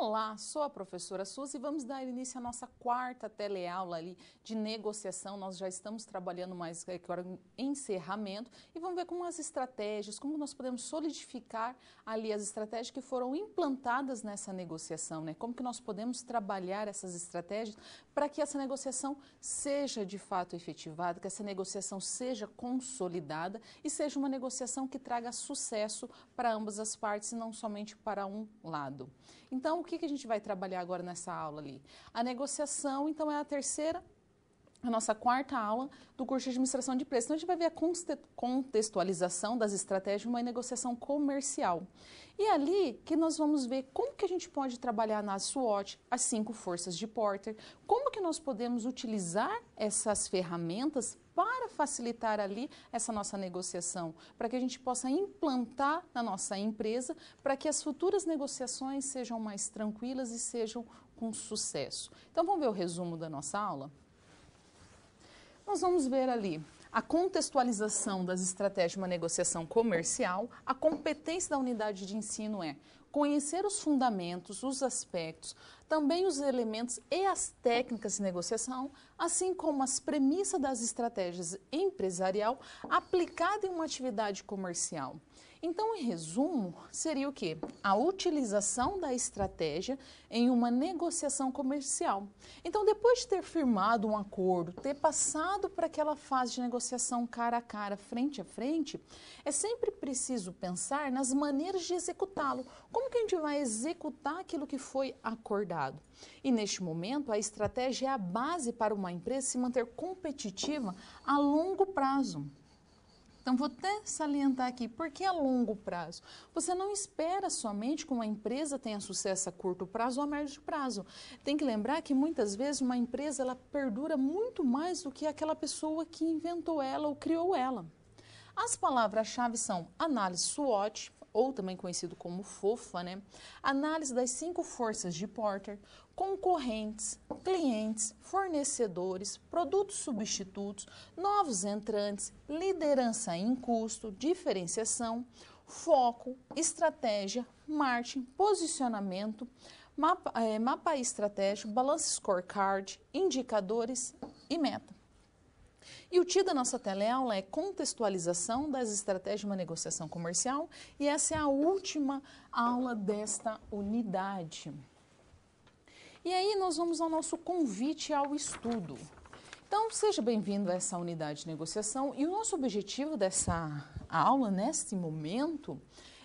Olá, sou a professora Suzy e vamos dar início à nossa quarta teleaula ali de negociação. Nós já estamos trabalhando mais agora em encerramento e vamos ver como as estratégias, como nós podemos solidificar ali as estratégias que foram implantadas nessa negociação, né? Como que nós podemos trabalhar essas estratégias para que essa negociação seja de fato efetivada, que essa negociação seja consolidada e seja uma negociação que traga sucesso para ambas as partes e não somente para um lado. Então, o que a gente vai trabalhar agora nessa aula ali? A negociação, então, é a nossa quarta aula do curso de administração de preços. Então, a gente vai ver a contextualização das estratégias de uma negociação comercial. E ali que nós vamos ver como que a gente pode trabalhar na SWOT, as 5 forças de Porter, como que nós podemos utilizar essas ferramentas para facilitar ali essa nossa negociação, para que a gente possa implantar na nossa empresa, para que as futuras negociações sejam mais tranquilas e sejam com sucesso. Então, vamos ver o resumo da nossa aula? Nós vamos ver ali a contextualização das estratégias de uma negociação comercial. A competência da unidade de ensino é conhecer os fundamentos, os aspectos, também os elementos e as técnicas de negociação, assim como as premissas das estratégias empresarial aplicada em uma atividade comercial. Então, em resumo, seria o quê? A utilização da estratégia em uma negociação comercial. Então, depois de ter firmado um acordo, ter passado para aquela fase de negociação cara a cara, frente a frente, é sempre preciso pensar nas maneiras de executá-lo. Como que a gente vai executar aquilo que foi acordado? E neste momento, a estratégia é a base para uma empresa se manter competitiva a longo prazo. Então, vou até salientar aqui, por que a longo prazo? Você não espera somente que uma empresa tenha sucesso a curto prazo ou a médio prazo. Tem que lembrar que muitas vezes uma empresa ela perdura muito mais do que aquela pessoa que inventou ela ou criou ela. As palavras-chave são análise SWOT, ou também conhecido como FOFA, né? Análise das 5 forças de Porter, concorrentes, clientes, fornecedores, produtos substitutos, novos entrantes, liderança em custo, diferenciação, foco, estratégia, marketing, posicionamento, mapa estratégico, balance scorecard, indicadores e meta. E o título da nossa teleaula é Contextualização das Estratégias de uma Negociação Comercial e essa é a última aula desta unidade. E aí nós vamos ao nosso convite ao estudo. Então, seja bem-vindo a essa unidade de negociação e o nosso objetivo dessa aula, neste momento,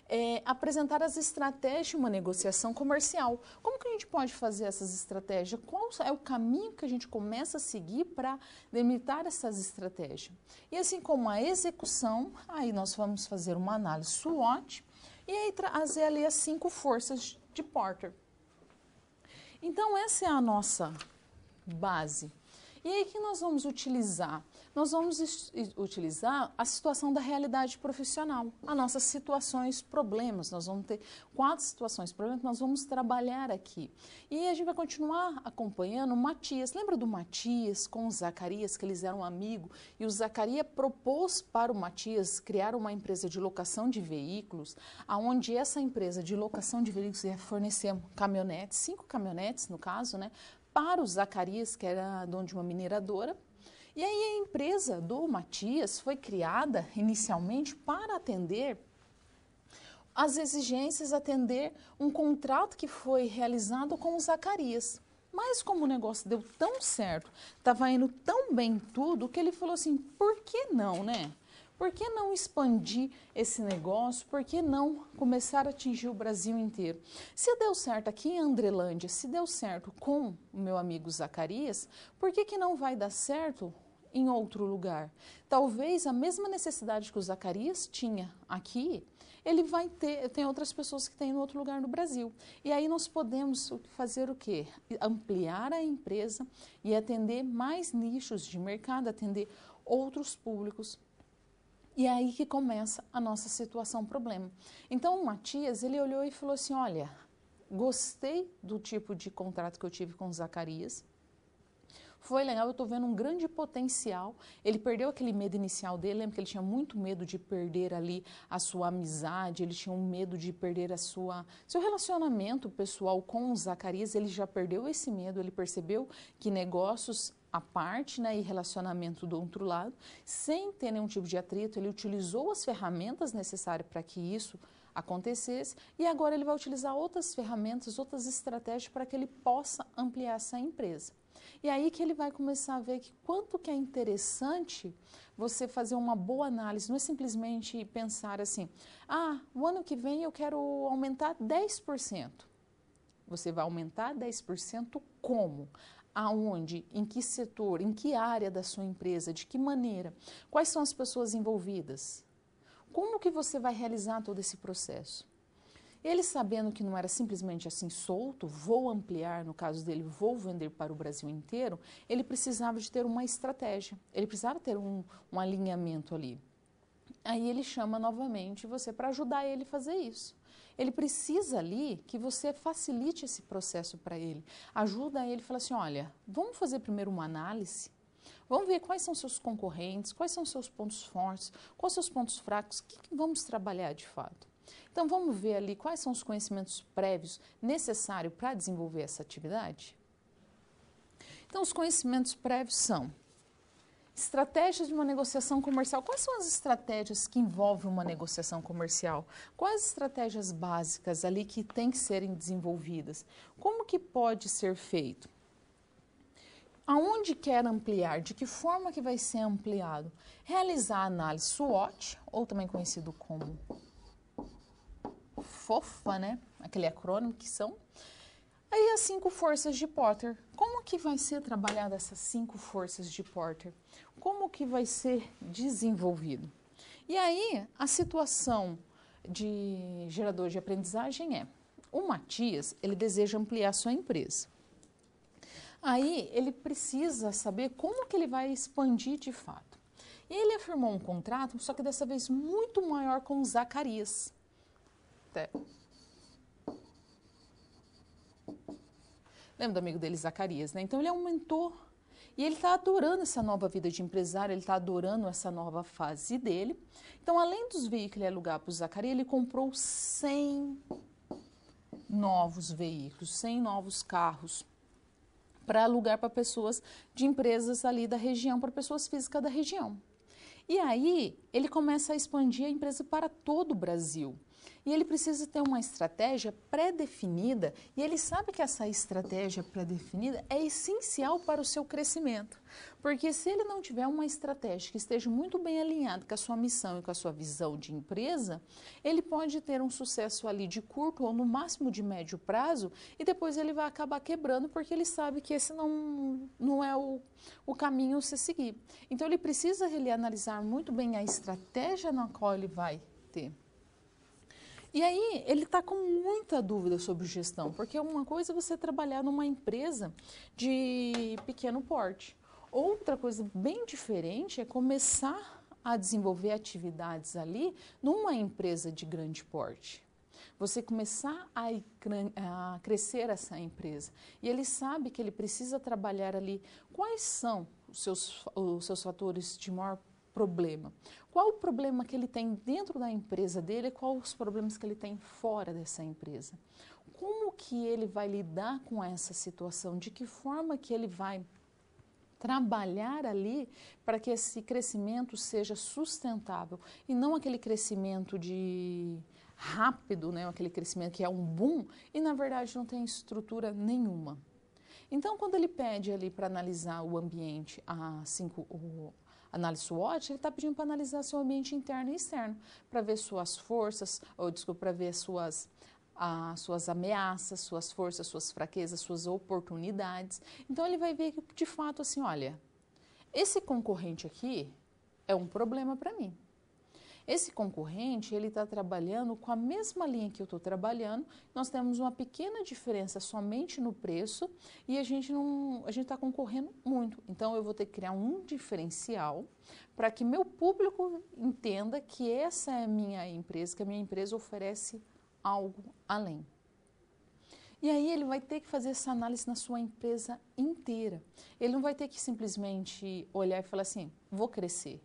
é apresentar as estratégias de uma negociação comercial. Como que a gente pode fazer essas estratégias? Qual é o caminho que a gente começa a seguir para delimitar essas estratégias? E assim como a execução, aí nós vamos fazer uma análise SWOT e aí trazer ali as 5 forças de Porter. Então, essa é a nossa base. E aí, o que nós vamos utilizar? Nós vamos utilizar a situação da realidade profissional, as nossas situações, problemas. Nós vamos ter 4 situações, problemas que nós vamos trabalhar aqui. E a gente vai continuar acompanhando o Matias. Lembra do Matias com o Zacarias, que eles eram amigos? E o Zacarias propôs para o Matias criar uma empresa de locação de veículos, onde essa empresa de locação de veículos ia fornecer caminhonetes, 5 caminhonetes no caso, né? Para o Zacarias, que era dono de uma mineradora. E aí a empresa do Matias foi criada inicialmente para atender as exigências, atender um contrato que foi realizado com o Zacarias. Mas como o negócio deu tão certo, estava indo tão bem tudo, que ele falou assim, por que não, né? Por que não expandir esse negócio? Por que não começar a atingir o Brasil inteiro? Se deu certo aqui em Andrelândia, se deu certo com o meu amigo Zacarias, por que não vai dar certo em outro lugar? Talvez a mesma necessidade que o Zacarias tinha aqui, ele vai ter, tem outras pessoas que têm em outro lugar no Brasil. E aí nós podemos fazer o quê? Ampliar a empresa e atender mais nichos de mercado, atender outros públicos. E é aí que começa a nossa situação problema. Então o Matias, ele olhou e falou assim, olha, gostei do tipo de contrato que eu tive com o Zacarias, Foi legal, eu estou vendo um grande potencial. Ele perdeu aquele medo inicial dele, lembra que ele tinha muito medo de perder ali a sua amizade, ele tinha um medo de perder seu relacionamento pessoal com o Zacarias, ele já perdeu esse medo, ele percebeu que negócios à parte, né, e relacionamento do outro lado, sem ter nenhum tipo de atrito, ele utilizou as ferramentas necessárias para que isso acontecesse e agora ele vai utilizar outras ferramentas, outras estratégias para que ele possa ampliar essa empresa. E aí que ele vai começar a ver que quanto que é interessante você fazer uma boa análise, não é simplesmente pensar assim, o ano que vem eu quero aumentar 10%. Você vai aumentar 10% como? Aonde? Em que setor? Em que área da sua empresa? De que maneira? Quais são as pessoas envolvidas? Como que você vai realizar todo esse processo? Ele sabendo que não era simplesmente assim solto, vou ampliar, no caso dele, vou vender para o Brasil inteiro, ele precisava de ter uma estratégia, ele precisava ter um alinhamento ali. Aí ele chama novamente você para ajudar ele a fazer isso. Ele precisa ali que você facilite esse processo para ele. Ajuda ele e fala assim, olha, vamos fazer primeiro uma análise, vamos ver quais são seus concorrentes, quais são seus pontos fortes, quais são seus pontos fracos, o que vamos trabalhar de fato. Então, vamos ver ali quais são os conhecimentos prévios necessários para desenvolver essa atividade? Então, os conhecimentos prévios são estratégias de uma negociação comercial. Quais são as estratégias que envolvem uma negociação comercial? Quais as estratégias básicas ali que têm que serem desenvolvidas? Como que pode ser feito? Aonde quer ampliar? De que forma que vai ser ampliado? Realizar a análise SWOT, ou também conhecido como FOFA, né? Aquele acrônimo que são. Aí as 5 forças de Porter. Como que vai ser trabalhada essas 5 forças de Porter? Como que vai ser desenvolvido? E aí a situação de gerador de aprendizagem é, o Matias, ele deseja ampliar sua empresa. Aí ele precisa saber como que ele vai expandir de fato. E ele afirmou um contrato, só que dessa vez muito maior com o Zacarias. Lembra do amigo dele, Zacarias, né? Então ele aumentou e ele está adorando essa nova vida de empresário, ele está adorando essa nova fase dele. Então, além dos veículos que ele ia alugar para o Zacarias, ele comprou 100 novos veículos, 100 novos carros para alugar para pessoas de empresas ali da região, para pessoas físicas da região. E aí ele começa a expandir a empresa para todo o Brasil. E ele precisa ter uma estratégia pré-definida, e ele sabe que essa estratégia pré-definida é essencial para o seu crescimento. Porque se ele não tiver uma estratégia que esteja muito bem alinhada com a sua missão e com a sua visão de empresa, ele pode ter um sucesso ali de curto ou no máximo de médio prazo, e depois ele vai acabar quebrando porque ele sabe que esse não é o caminho a se seguir. Então ele precisa analisar muito bem a estratégia na qual ele vai ter. E aí, ele está com muita dúvida sobre gestão, porque uma coisa é você trabalhar numa empresa de pequeno porte. Outra coisa bem diferente é começar a desenvolver atividades ali numa empresa de grande porte. Você começar a crescer essa empresa. E ele sabe que ele precisa trabalhar ali. Quais são os seus fatores de maior problema? Qual o problema que ele tem dentro da empresa dele e quais os problemas que ele tem fora dessa empresa? Como que ele vai lidar com essa situação? De que forma que ele vai trabalhar ali para que esse crescimento seja sustentável e não aquele crescimento de rápido, né? Aquele crescimento que é um boom e na verdade não tem estrutura nenhuma. Então, quando ele pede ali para analisar o ambiente, análise SWOT, ele está pedindo para analisar seu ambiente interno e externo, para ver suas forças, para ver suas ameaças, suas forças, suas fraquezas, suas oportunidades. Então, ele vai ver que, de fato, assim, olha, esse concorrente aqui é um problema para mim. Esse concorrente, ele está trabalhando com a mesma linha que eu estou trabalhando, nós temos uma pequena diferença somente no preço e a gente está concorrendo muito. Então, eu vou ter que criar um diferencial para que meu público entenda que essa é a minha empresa, que a minha empresa oferece algo além. E aí ele vai ter que fazer essa análise na sua empresa inteira. Ele não vai ter que simplesmente olhar e falar assim, vou crescer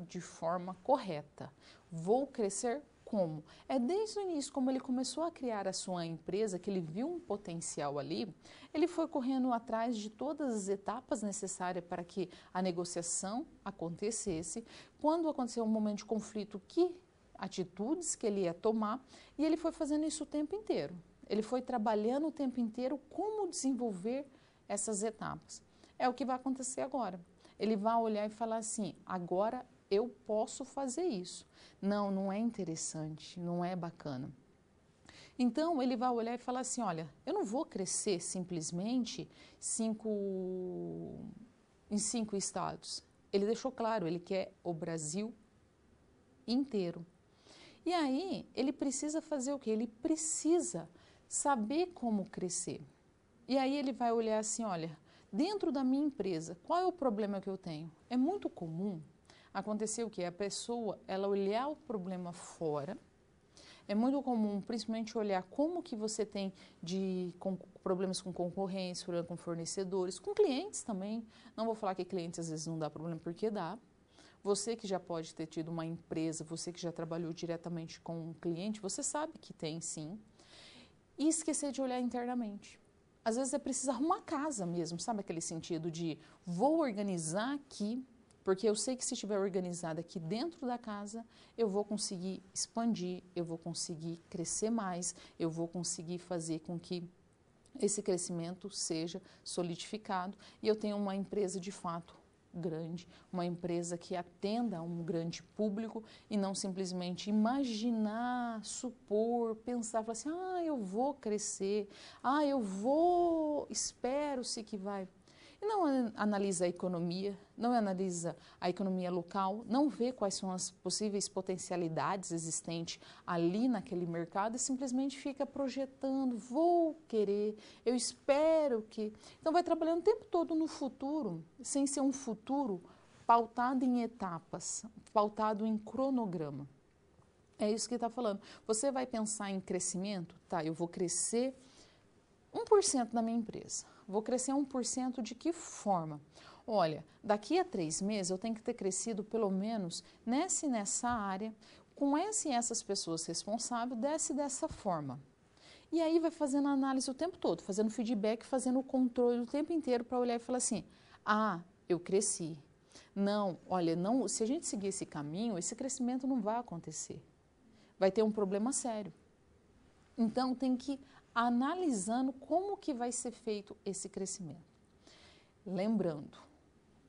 de forma correta, vou crescer como? É desde o início, como ele começou a criar a sua empresa, que ele viu um potencial ali, ele foi correndo atrás de todas as etapas necessárias para que a negociação acontecesse. Quando aconteceu um momento de conflito, que atitudes que ele ia tomar, e ele foi fazendo isso o tempo inteiro. Ele foi trabalhando o tempo inteiro como desenvolver essas etapas. É o que vai acontecer agora. Ele vai olhar e falar assim, agora eu posso fazer isso. Não, não é interessante, não é bacana. Então, ele vai olhar e falar assim, olha, eu não vou crescer simplesmente em 5 estados. Ele deixou claro, ele quer o Brasil inteiro. E aí, ele precisa fazer o quê? Ele precisa saber como crescer. E aí ele vai olhar assim, olha, dentro da minha empresa, qual é o problema que eu tenho? É muito comum acontecer o quê? A pessoa, ela olhar o problema fora. É muito comum, principalmente, olhar como que você tem problemas com concorrência, problemas com fornecedores, com clientes também. Não vou falar que clientes às vezes não dá problema, porque dá. Você que já pode ter tido uma empresa, você que já trabalhou diretamente com um cliente, você sabe que tem sim. E esquecer de olhar internamente. Às vezes é preciso arrumar casa mesmo, sabe aquele sentido de vou organizar aqui, porque eu sei que se estiver organizado aqui dentro da casa, eu vou conseguir expandir, eu vou conseguir crescer mais, eu vou conseguir fazer com que esse crescimento seja solidificado e eu tenha uma empresa de fato grande, uma empresa que atenda a um grande público e não simplesmente imaginar, supor, pensar, falar assim, eu vou crescer, espero-se que vai. E não analisa a economia, não analisa a economia local, não vê quais são as possíveis potencialidades existentes ali naquele mercado e simplesmente fica projetando, vou querer, eu espero que... Então vai trabalhando o tempo todo no futuro, sem ser um futuro pautado em etapas, pautado em cronograma. É isso que está falando. Você vai pensar em crescimento? Tá, eu vou crescer 1% da minha empresa. Vou crescer 1% de que forma? Olha, daqui a 3 meses eu tenho que ter crescido pelo menos nessa área, com essas pessoas responsáveis, dessa forma. E aí vai fazendo a análise o tempo todo, fazendo feedback, fazendo o controle o tempo inteiro para olhar e falar assim, eu cresci. Não, olha, não, se a gente seguir esse caminho, esse crescimento não vai acontecer. Vai ter um problema sério. Então tem que analisando como que vai ser feito esse crescimento. Lembrando,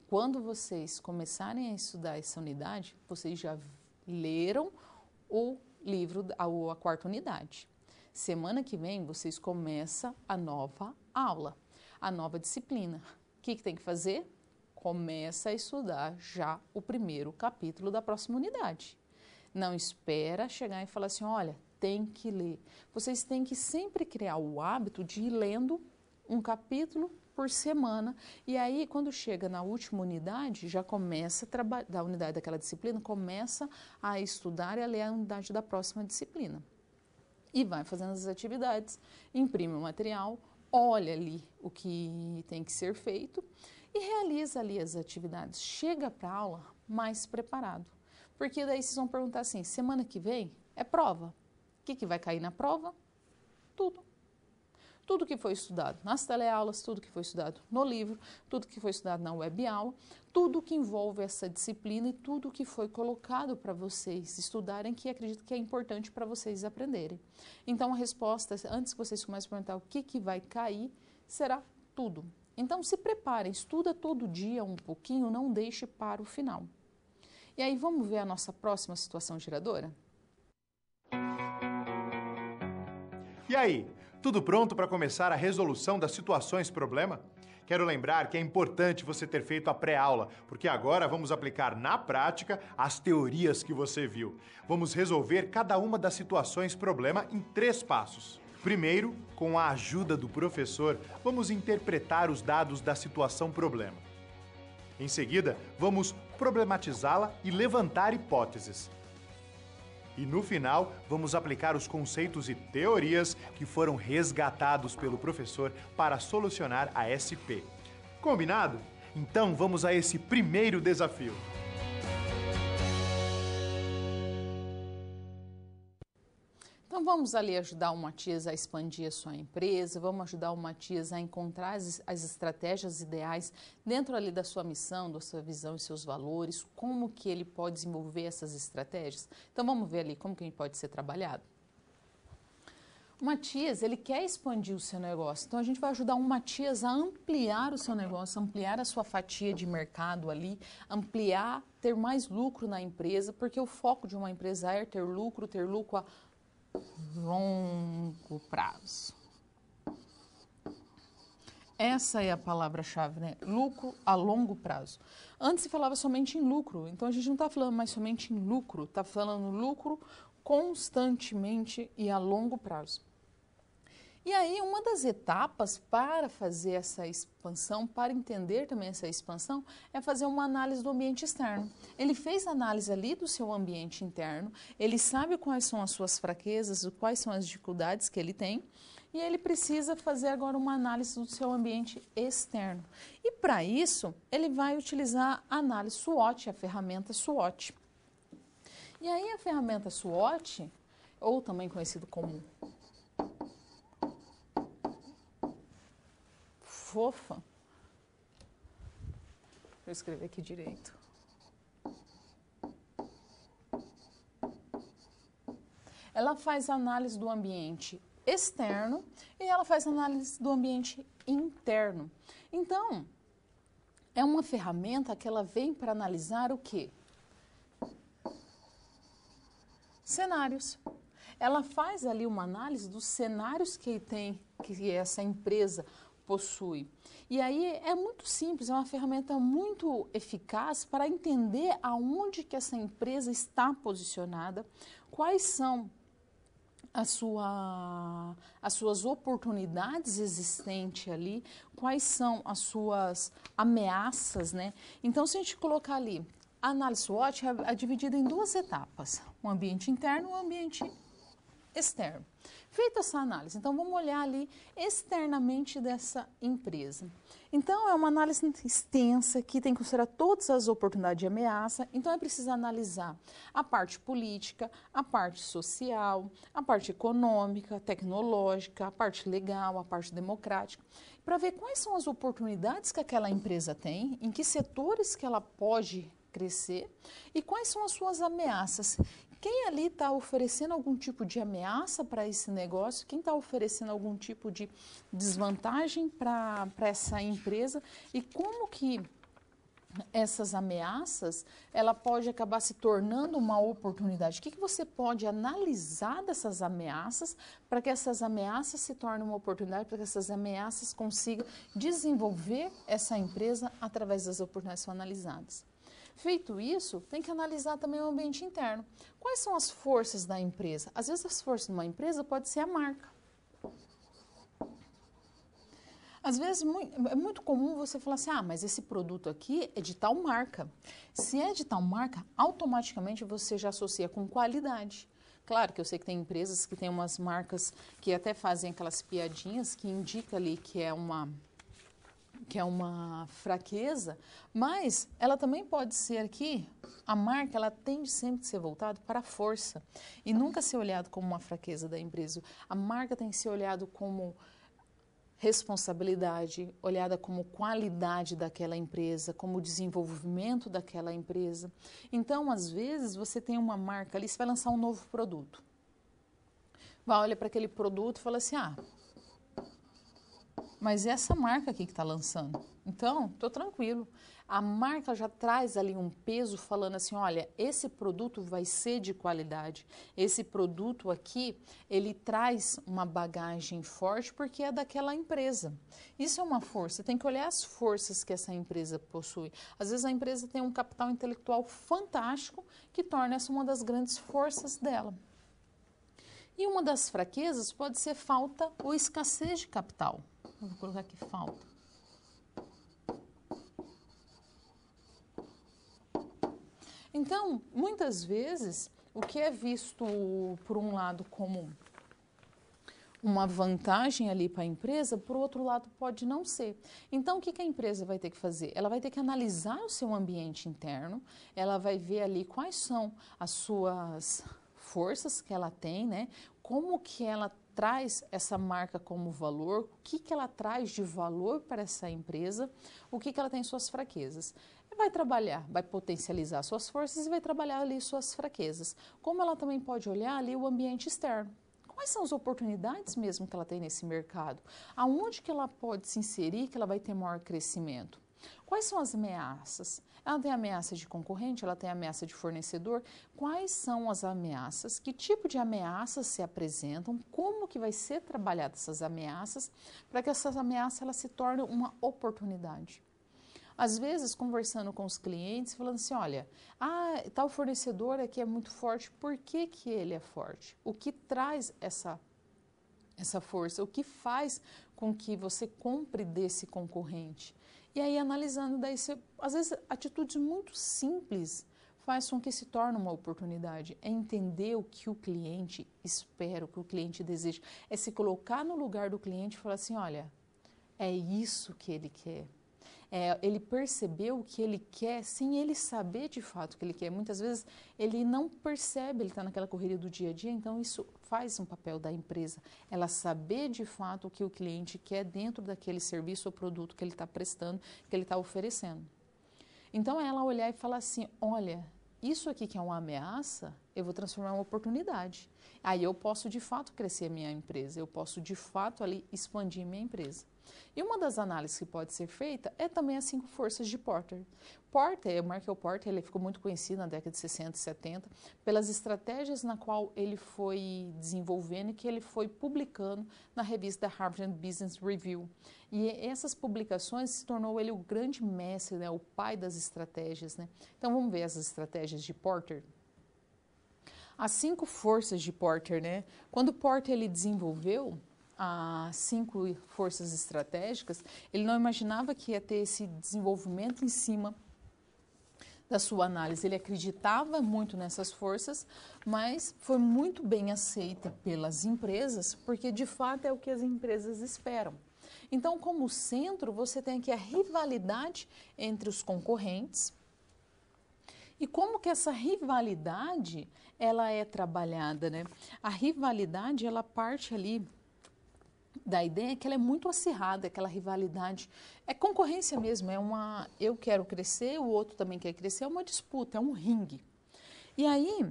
quando vocês começarem a estudar essa unidade, vocês já leram o livro, a 4ª unidade. Semana que vem, vocês começam a nova aula, a nova disciplina. O que tem que fazer? Começa a estudar já o 1º capítulo da próxima unidade. Não espera chegar e falar assim, olha, tem que ler. Vocês têm que sempre criar o hábito de ir lendo um capítulo por semana. E aí, quando chega na última unidade, já começa a trabalhar, da unidade daquela disciplina, começa a estudar e a ler a unidade da próxima disciplina. E vai fazendo as atividades, imprime o material, olha ali o que tem que ser feito e realiza ali as atividades. Chega para a aula mais preparado. Porque daí vocês vão perguntar assim, semana que vem é prova. O que vai cair na prova? Tudo. Tudo que foi estudado nas teleaulas, tudo que foi estudado no livro, tudo que foi estudado na web-aula, tudo que envolve essa disciplina e tudo que foi colocado para vocês estudarem, que acredito que é importante para vocês aprenderem. Então, a resposta, antes que vocês comecem a perguntar o que vai cair, será tudo. Então, se preparem, estuda todo dia um pouquinho, não deixe para o final. E aí, vamos ver a nossa próxima situação geradora? E aí, tudo pronto para começar a resolução das situações problema? Quero lembrar que é importante você ter feito a pré-aula, porque agora vamos aplicar na prática as teorias que você viu. Vamos resolver cada uma das situações problema em 3 passos. Primeiro, com a ajuda do professor, vamos interpretar os dados da situação problema. Em seguida, vamos problematizá-la e levantar hipóteses. E no final, vamos aplicar os conceitos e teorias que foram resgatados pelo professor para solucionar a SP. Combinado? Então vamos a esse primeiro desafio. Então vamos ali ajudar o Matias a expandir a sua empresa, vamos ajudar o Matias a encontrar as estratégias ideais dentro ali da sua missão, da sua visão e seus valores, como que ele pode desenvolver essas estratégias. Então vamos ver ali como que pode ser trabalhado. O Matias, ele quer expandir o seu negócio, então a gente vai ajudar o Matias a ampliar o seu negócio, ampliar a sua fatia de mercado ali, ampliar, ter mais lucro na empresa, porque o foco de uma empresa é ter lucro a longo prazo. Essa é a palavra-chave, né? Lucro a longo prazo. Antes se falava somente em lucro, então a gente não está falando mais somente em lucro, está falando lucro constantemente e a longo prazo. E aí, uma das etapas para fazer essa expansão, para entender também essa expansão, é fazer uma análise do ambiente externo. Ele fez análise ali do seu ambiente interno, ele sabe quais são as suas fraquezas, quais são as dificuldades que ele tem, e ele precisa fazer agora uma análise do seu ambiente externo. E para isso, ele vai utilizar a análise SWOT, a ferramenta SWOT. E aí, a ferramenta SWOT, ou também conhecido como FOFA. Deixa eu escrever aqui direito. Ela faz análise do ambiente externo e ela faz análise do ambiente interno. Então, é uma ferramenta que ela vem para analisar o quê? Cenários. Ela faz ali uma análise dos cenários que essa empresa possui. E aí é muito simples, é uma ferramenta muito eficaz para entender aonde que essa empresa está posicionada, quais são as suas oportunidades existentes ali, quais são as suas ameaças, né? Então, se a gente colocar ali, a análise SWOT é dividida em duas etapas, o ambiente interno e o ambiente externo. Feita essa análise, então vamos olhar ali externamente dessa empresa. Então é uma análise extensa que tem que considerar todas as oportunidades de ameaça, então é preciso analisar a parte política, a parte social, a parte econômica, tecnológica, a parte legal, a parte democrática, para ver quais são as oportunidades que aquela empresa tem, em que setores que ela pode crescer e quais são as suas ameaças. Quem ali está oferecendo algum tipo de ameaça para esse negócio? Quem está oferecendo algum tipo de desvantagem para essa empresa? E como que essas ameaças, ela pode acabar se tornando uma oportunidade? O que você pode analisar dessas ameaças para que essas ameaças se tornem uma oportunidade, para que essas ameaças consigam desenvolver essa empresa através das oportunidades que são analisadas? Feito isso, tem que analisar também o ambiente interno. Quais são as forças da empresa? Às vezes as forças de uma empresa pode ser a marca. Às vezes é muito comum você falar assim, mas esse produto aqui é de tal marca. Se é de tal marca, automaticamente você já associa com qualidade. Claro que eu sei que tem empresas que têm umas marcas que até fazem aquelas piadinhas que indica ali que é uma fraqueza, mas ela também pode ser que a marca ela tende sempre a ser voltada para a força e nunca ser olhado como uma fraqueza da empresa. A marca tem que ser olhado como responsabilidade, olhada como qualidade daquela empresa, como desenvolvimento daquela empresa. Então, às vezes, você tem uma marca ali, você vai lançar um novo produto. Vai olhar para aquele produto e fala assim, mas é essa marca aqui que está lançando. Então, estou tranquilo. A marca já traz ali um peso falando assim, olha, esse produto vai ser de qualidade. Esse produto aqui, ele traz uma bagagem forte porque é daquela empresa. Isso é uma força. Tem que olhar as forças que essa empresa possui. Às vezes a empresa tem um capital intelectual fantástico que torna essa uma das grandes forças dela. E uma das fraquezas pode ser falta ou escassez de capital. Vou colocar aqui falta. Então, muitas vezes, o que é visto, por um lado, como uma vantagem ali para a empresa, por outro lado, pode não ser. Então, o que a empresa vai ter que fazer? Ela vai ter que analisar o seu ambiente interno, ela vai ver ali quais são as suas forças que ela tem, né? Como que ela traz essa marca como valor, o que ela traz de valor para essa empresa, o que ela tem suas fraquezas. Vai trabalhar, vai potencializar suas forças e vai trabalhar ali suas fraquezas. Como ela também pode olhar ali o ambiente externo. Quais são as oportunidades mesmo que ela tem nesse mercado? Aonde que ela pode se inserir que ela vai ter maior crescimento? Quais são as ameaças? Ela tem ameaça de concorrente, ela tem ameaça de fornecedor. Quais são as ameaças? Que tipo de ameaças se apresentam? Como que vai ser trabalhada essas ameaças para que essas ameaças elas se tornem uma oportunidade? Às vezes, conversando com os clientes, falando assim, olha, tal fornecedor aqui é muito forte, por que que ele é forte? O que traz essa força? O que faz com que você compre desse concorrente? E aí, analisando, daí às vezes, atitudes muito simples faz com que se torne uma oportunidade. É entender o que o cliente espera, o que o cliente deseja. É se colocar no lugar do cliente e falar assim, olha, é isso que ele quer. Ele percebeu o que ele quer sem ele saber de fato o que ele quer. Muitas vezes ele não percebe, ele está naquela correria do dia a dia, então isso faz um papel da empresa. Ela saber de fato o que o cliente quer dentro daquele serviço ou produto que ele está prestando, que ele está oferecendo. Então ela olhar e falar assim, olha, isso aqui que é uma ameaça, eu vou transformar em uma oportunidade. Aí eu posso de fato crescer a minha empresa, eu posso de fato ali expandir minha empresa. E uma das análises que pode ser feita é também as 5 forças de Porter. O Michael Porter, ele ficou muito conhecido na década de 60 e 70 pelas estratégias na qual ele foi desenvolvendo e que ele foi publicando na revista Harvard Business Review. E essas publicações se tornou ele o grande mestre, né, o pai das estratégias, né? Então vamos ver as estratégias de Porter. As 5 forças de Porter, né? Quando Porter ele desenvolveu as 5 forças estratégicas, ele não imaginava que ia ter esse desenvolvimento em cima da sua análise. Ele acreditava muito nessas forças, mas foi muito bem aceita pelas empresas, porque de fato é o que as empresas esperam. Então, como centro, você tem aqui a rivalidade entre os concorrentes. E como que essa rivalidade ela é trabalhada, né? A rivalidade, ela parte ali da ideia que ela é muito acirrada, aquela rivalidade. É concorrência mesmo, eu quero crescer, o outro também quer crescer, é uma disputa, é um ringue. E aí,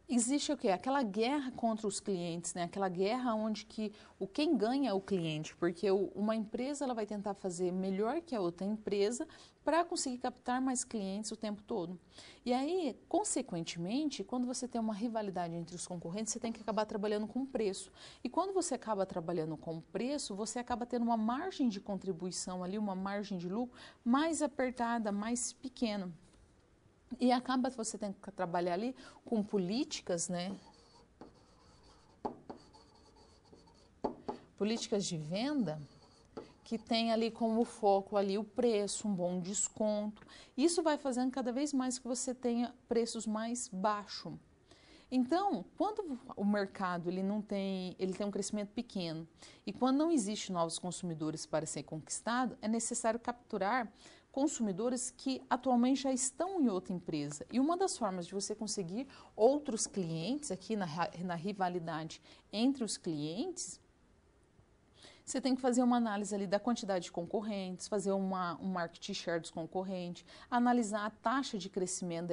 existe o quê? Aquela guerra contra os clientes, né? Aquela guerra onde quem ganha é o cliente, porque uma empresa ela vai tentar fazer melhor que a outra empresa para conseguir captar mais clientes o tempo todo. E aí, consequentemente, quando você tem uma rivalidade entre os concorrentes, você tem que acabar trabalhando com preço. E quando você acaba trabalhando com preço, você acaba tendo uma margem de contribuição ali, uma margem de lucro mais apertada, mais pequena. E acaba você tendo que trabalhar ali com políticas, né? Políticas de venda que tem ali como foco ali o preço, um bom desconto. Isso vai fazendo cada vez mais que você tenha preços mais baixos. Então, quando o mercado ele tem um crescimento pequeno e quando não existe novos consumidores para ser conquistado, é necessário capturar consumidores que atualmente já estão em outra empresa. E uma das formas de você conseguir outros clientes aqui na rivalidade entre os clientes, você tem que fazer uma análise ali da quantidade de concorrentes, fazer um market share dos concorrentes, analisar a taxa de crescimento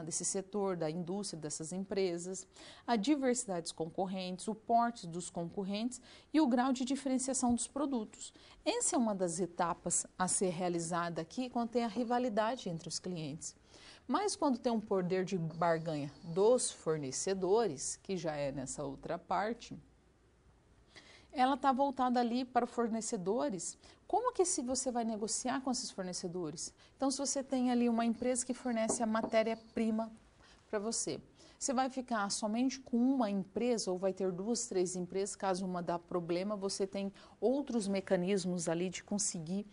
desse setor, da indústria, dessas empresas, a diversidade dos concorrentes, o porte dos concorrentes e o grau de diferenciação dos produtos. Essa é uma das etapas a ser realizada aqui quando tem a rivalidade entre os clientes. Mas quando tem um poder de barganha dos fornecedores, que já é nessa outra parte, ela está voltada ali para fornecedores. Como que você vai negociar com esses fornecedores? Então, se você tem ali uma empresa que fornece a matéria-prima para você, você vai ficar somente com uma empresa ou vai ter 2, 3 empresas? Caso uma dá problema, você tem outros mecanismos ali de conseguir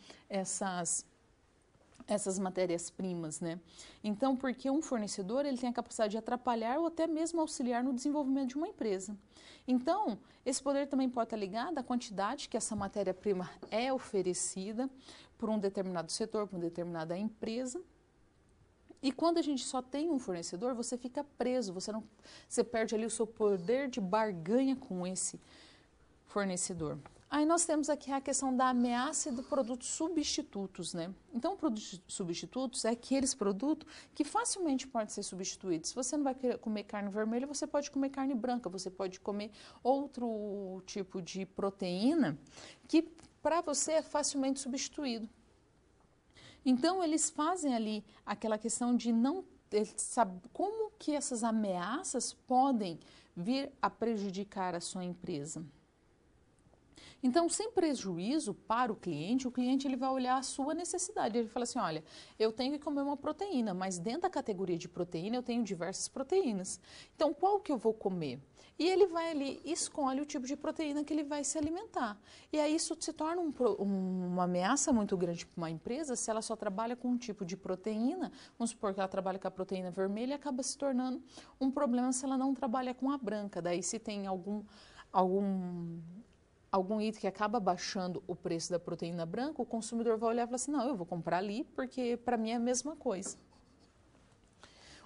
essas matérias-primas, né? Então, porque um fornecedor ele tem a capacidade de atrapalhar ou até mesmo auxiliar no desenvolvimento de uma empresa. Então, esse poder também pode estar ligado à quantidade que essa matéria-prima é oferecida por um determinado setor, por uma determinada empresa. E quando a gente só tem um fornecedor, você fica preso, você perde ali o seu poder de barganha com esse fornecedor. Aí nós temos aqui a questão da ameaça e do produto substitutos, né? Então, produtos substitutos é aqueles produtos que facilmente podem ser substituídos. Se você não vai querer comer carne vermelha, você pode comer carne branca, você pode comer outro tipo de proteína que para você é facilmente substituído. Então, eles fazem ali aquela questão de não saber como que essas ameaças podem vir a prejudicar a sua empresa. Então, sem prejuízo para o cliente ele vai olhar a sua necessidade. Ele fala assim, olha, eu tenho que comer uma proteína, mas dentro da categoria de proteína eu tenho diversas proteínas. Então, qual que eu vou comer? E ele vai ali, escolhe o tipo de proteína que ele vai se alimentar. E aí isso se torna uma ameaça muito grande para uma empresa se ela só trabalha com um tipo de proteína. Vamos supor que ela trabalha com a proteína vermelha, acaba se tornando um problema se ela não trabalha com a branca. Daí se tem algum item que acaba baixando o preço da proteína branca, o consumidor vai olhar e falar assim, não, eu vou comprar ali porque para mim é a mesma coisa.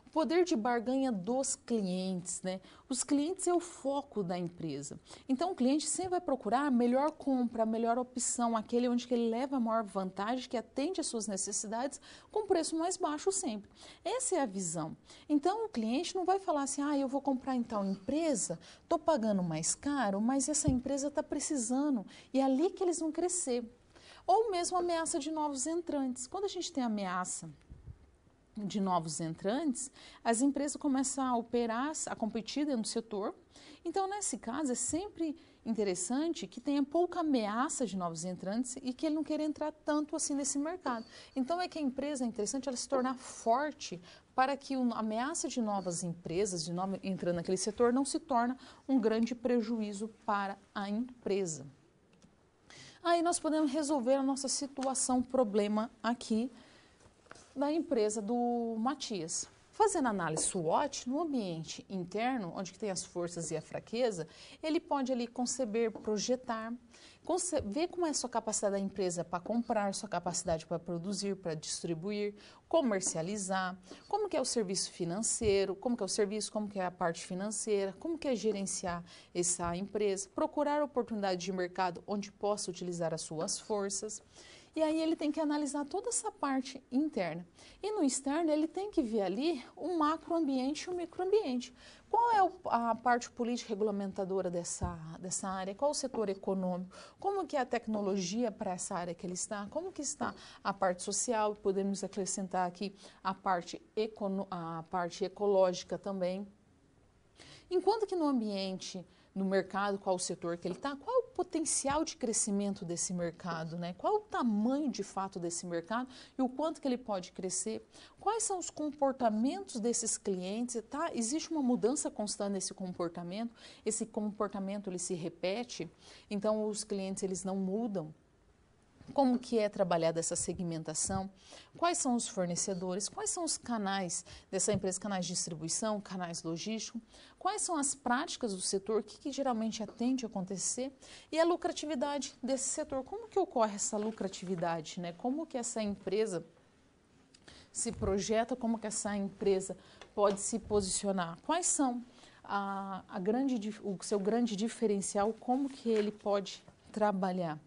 O poder de barganha dos clientes, né? Os clientes é o foco da empresa. Então o cliente sempre vai procurar a melhor compra, a melhor opção, aquele onde que ele leva a maior vantagem, que atende às suas necessidades com preço mais baixo sempre. Essa é a visão. Então o cliente não vai falar assim, eu vou comprar em tal empresa, estou pagando mais caro, mas essa empresa está precisando e é ali que eles vão crescer. Ou mesmo ameaça de novos entrantes. Quando a gente tem ameaça de novos entrantes, as empresas começam a operar, a competir dentro do setor. Então, nesse caso, é sempre interessante que tenha pouca ameaça de novos entrantes e que ele não queira entrar tanto assim nesse mercado. Então, é que a empresa é interessante ela se tornar forte para que a ameaça de novas empresas, entrando naquele setor, não se torne um grande prejuízo para a empresa. Aí nós podemos resolver a nossa situação, problema aqui, da empresa do Matias. Fazendo análise SWOT, no ambiente interno, onde tem as forças e a fraqueza, ele pode ali conceber, projetar, ver como é a sua capacidade da empresa para comprar, sua capacidade para produzir, para distribuir, comercializar, como que é o serviço financeiro, como que é o serviço, como que é a parte financeira, como que é gerenciar essa empresa, procurar oportunidades de mercado onde possa utilizar as suas forças. E aí ele tem que analisar toda essa parte interna. E no externo ele tem que ver ali o macroambiente e o microambiente. Qual é a parte política regulamentadora dessa área? Qual o setor econômico? Como que é a tecnologia para essa área que ele está? Como que está a parte social? Podemos acrescentar aqui a parte ecológica também. Enquanto que no ambiente, no mercado, qual o setor que ele está, qual o potencial de crescimento desse mercado, né? Qual o tamanho de fato desse mercado e o quanto que ele pode crescer, quais são os comportamentos desses clientes, tá? Existe uma mudança constante nesse comportamento, esse comportamento ele se repete, então os clientes eles não mudam. Como que é trabalhada essa segmentação, quais são os fornecedores, quais são os canais dessa empresa, canais de distribuição, canais logísticos, quais são as práticas do setor, o que geralmente tende a acontecer e a lucratividade desse setor, como que ocorre essa lucratividade, né? Como que essa empresa se projeta, como que essa empresa pode se posicionar, quais são o seu grande diferencial, como que ele pode trabalhar.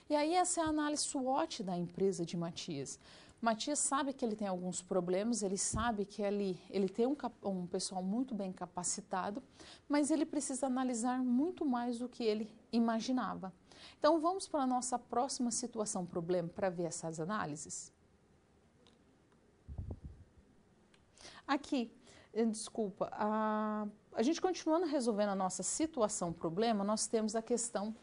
E aí essa é a análise SWOT da empresa de Matias. Matias sabe que ele tem alguns problemas, ele sabe que ele tem um pessoal muito bem capacitado, mas ele precisa analisar muito mais do que ele imaginava. Então vamos para a nossa próxima situação, problema, para ver essas análises. Aqui, desculpa, a gente continuando resolvendo a nossa situação, problema, nós temos a questão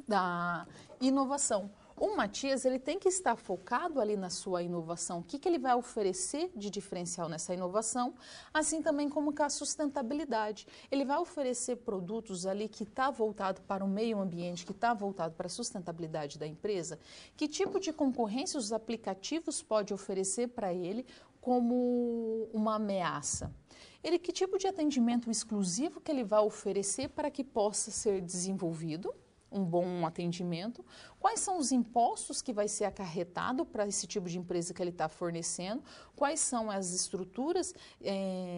da inovação. O Matias, ele tem que estar focado ali na sua inovação. O que ele vai oferecer de diferencial nessa inovação, assim também como com a sustentabilidade. Ele vai oferecer produtos ali que está voltado para o meio ambiente, que está voltado para a sustentabilidade da empresa. Que tipo de concorrência os aplicativos podem oferecer para ele como uma ameaça? Que tipo de atendimento exclusivo que ele vai oferecer para que possa ser desenvolvido um bom atendimento, quais são os impostos que vai ser acarretado para esse tipo de empresa que ele está fornecendo, quais são as estruturas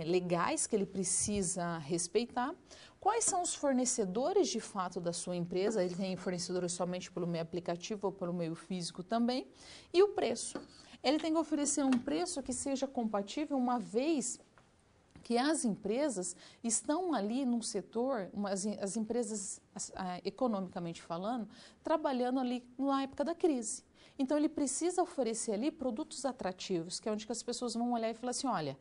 legais que ele precisa respeitar, quais são os fornecedores de fato da sua empresa, ele tem fornecedores somente pelo meio aplicativo ou pelo meio físico também, e o preço. Ele tem que oferecer um preço que seja compatível, uma vez que as empresas estão ali num setor, as empresas, economicamente falando, trabalhando ali na época da crise. Então, ele precisa oferecer ali produtos atrativos, que é onde que as pessoas vão olhar e falar assim, olha,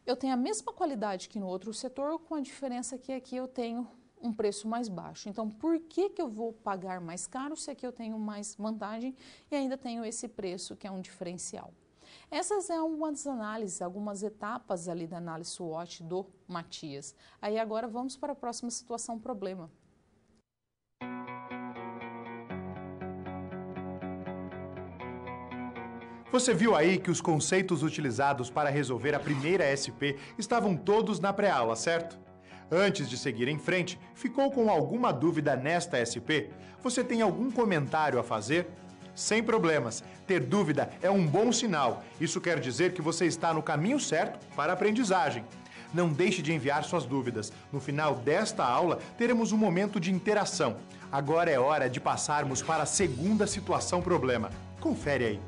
eu tenho a mesma qualidade que no outro setor, com a diferença que aqui eu tenho um preço mais baixo. Então, por que eu vou pagar mais caro se aqui eu tenho mais vantagem e ainda tenho esse preço que é um diferencial? Essas são algumas análises, algumas etapas ali da análise SWOT do Matias. Aí agora vamos para a próxima situação problema. Você viu aí que os conceitos utilizados para resolver a primeira SP estavam todos na pré-aula, certo? Antes de seguir em frente, ficou com alguma dúvida nesta SP? Você tem algum comentário a fazer? Sem problemas. Ter dúvida é um bom sinal. Isso quer dizer que você está no caminho certo para a aprendizagem. Não deixe de enviar suas dúvidas. No final desta aula, teremos um momento de interação. Agora é hora de passarmos para a segunda situação problema. Confere aí.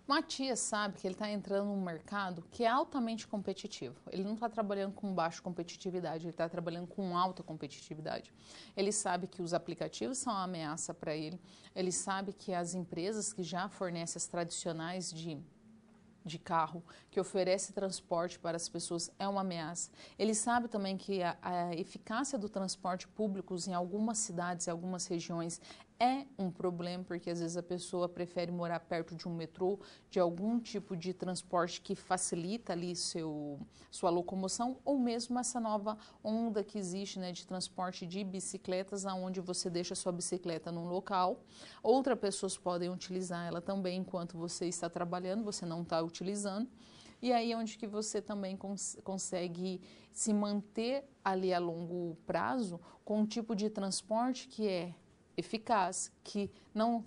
Matias sabe que ele está entrando num mercado que é altamente competitivo. Ele não está trabalhando com baixa competitividade, ele está trabalhando com alta competitividade. Ele sabe que os aplicativos são uma ameaça para ele. Ele sabe que as empresas que já fornecem as tradicionais de carro, que oferece transporte para as pessoas, é uma ameaça. Ele sabe também que a eficácia do transporte público em algumas cidades, em algumas regiões, é um problema, porque às vezes a pessoa prefere morar perto de um metrô, de algum tipo de transporte que facilita ali sua locomoção, ou mesmo essa nova onda que existe, né, de transporte de bicicletas, onde você deixa sua bicicleta num local, outras pessoas podem utilizar ela também enquanto você está trabalhando, você não está utilizando, e aí é onde que você também consegue se manter ali a longo prazo com um tipo de transporte que é eficaz, que não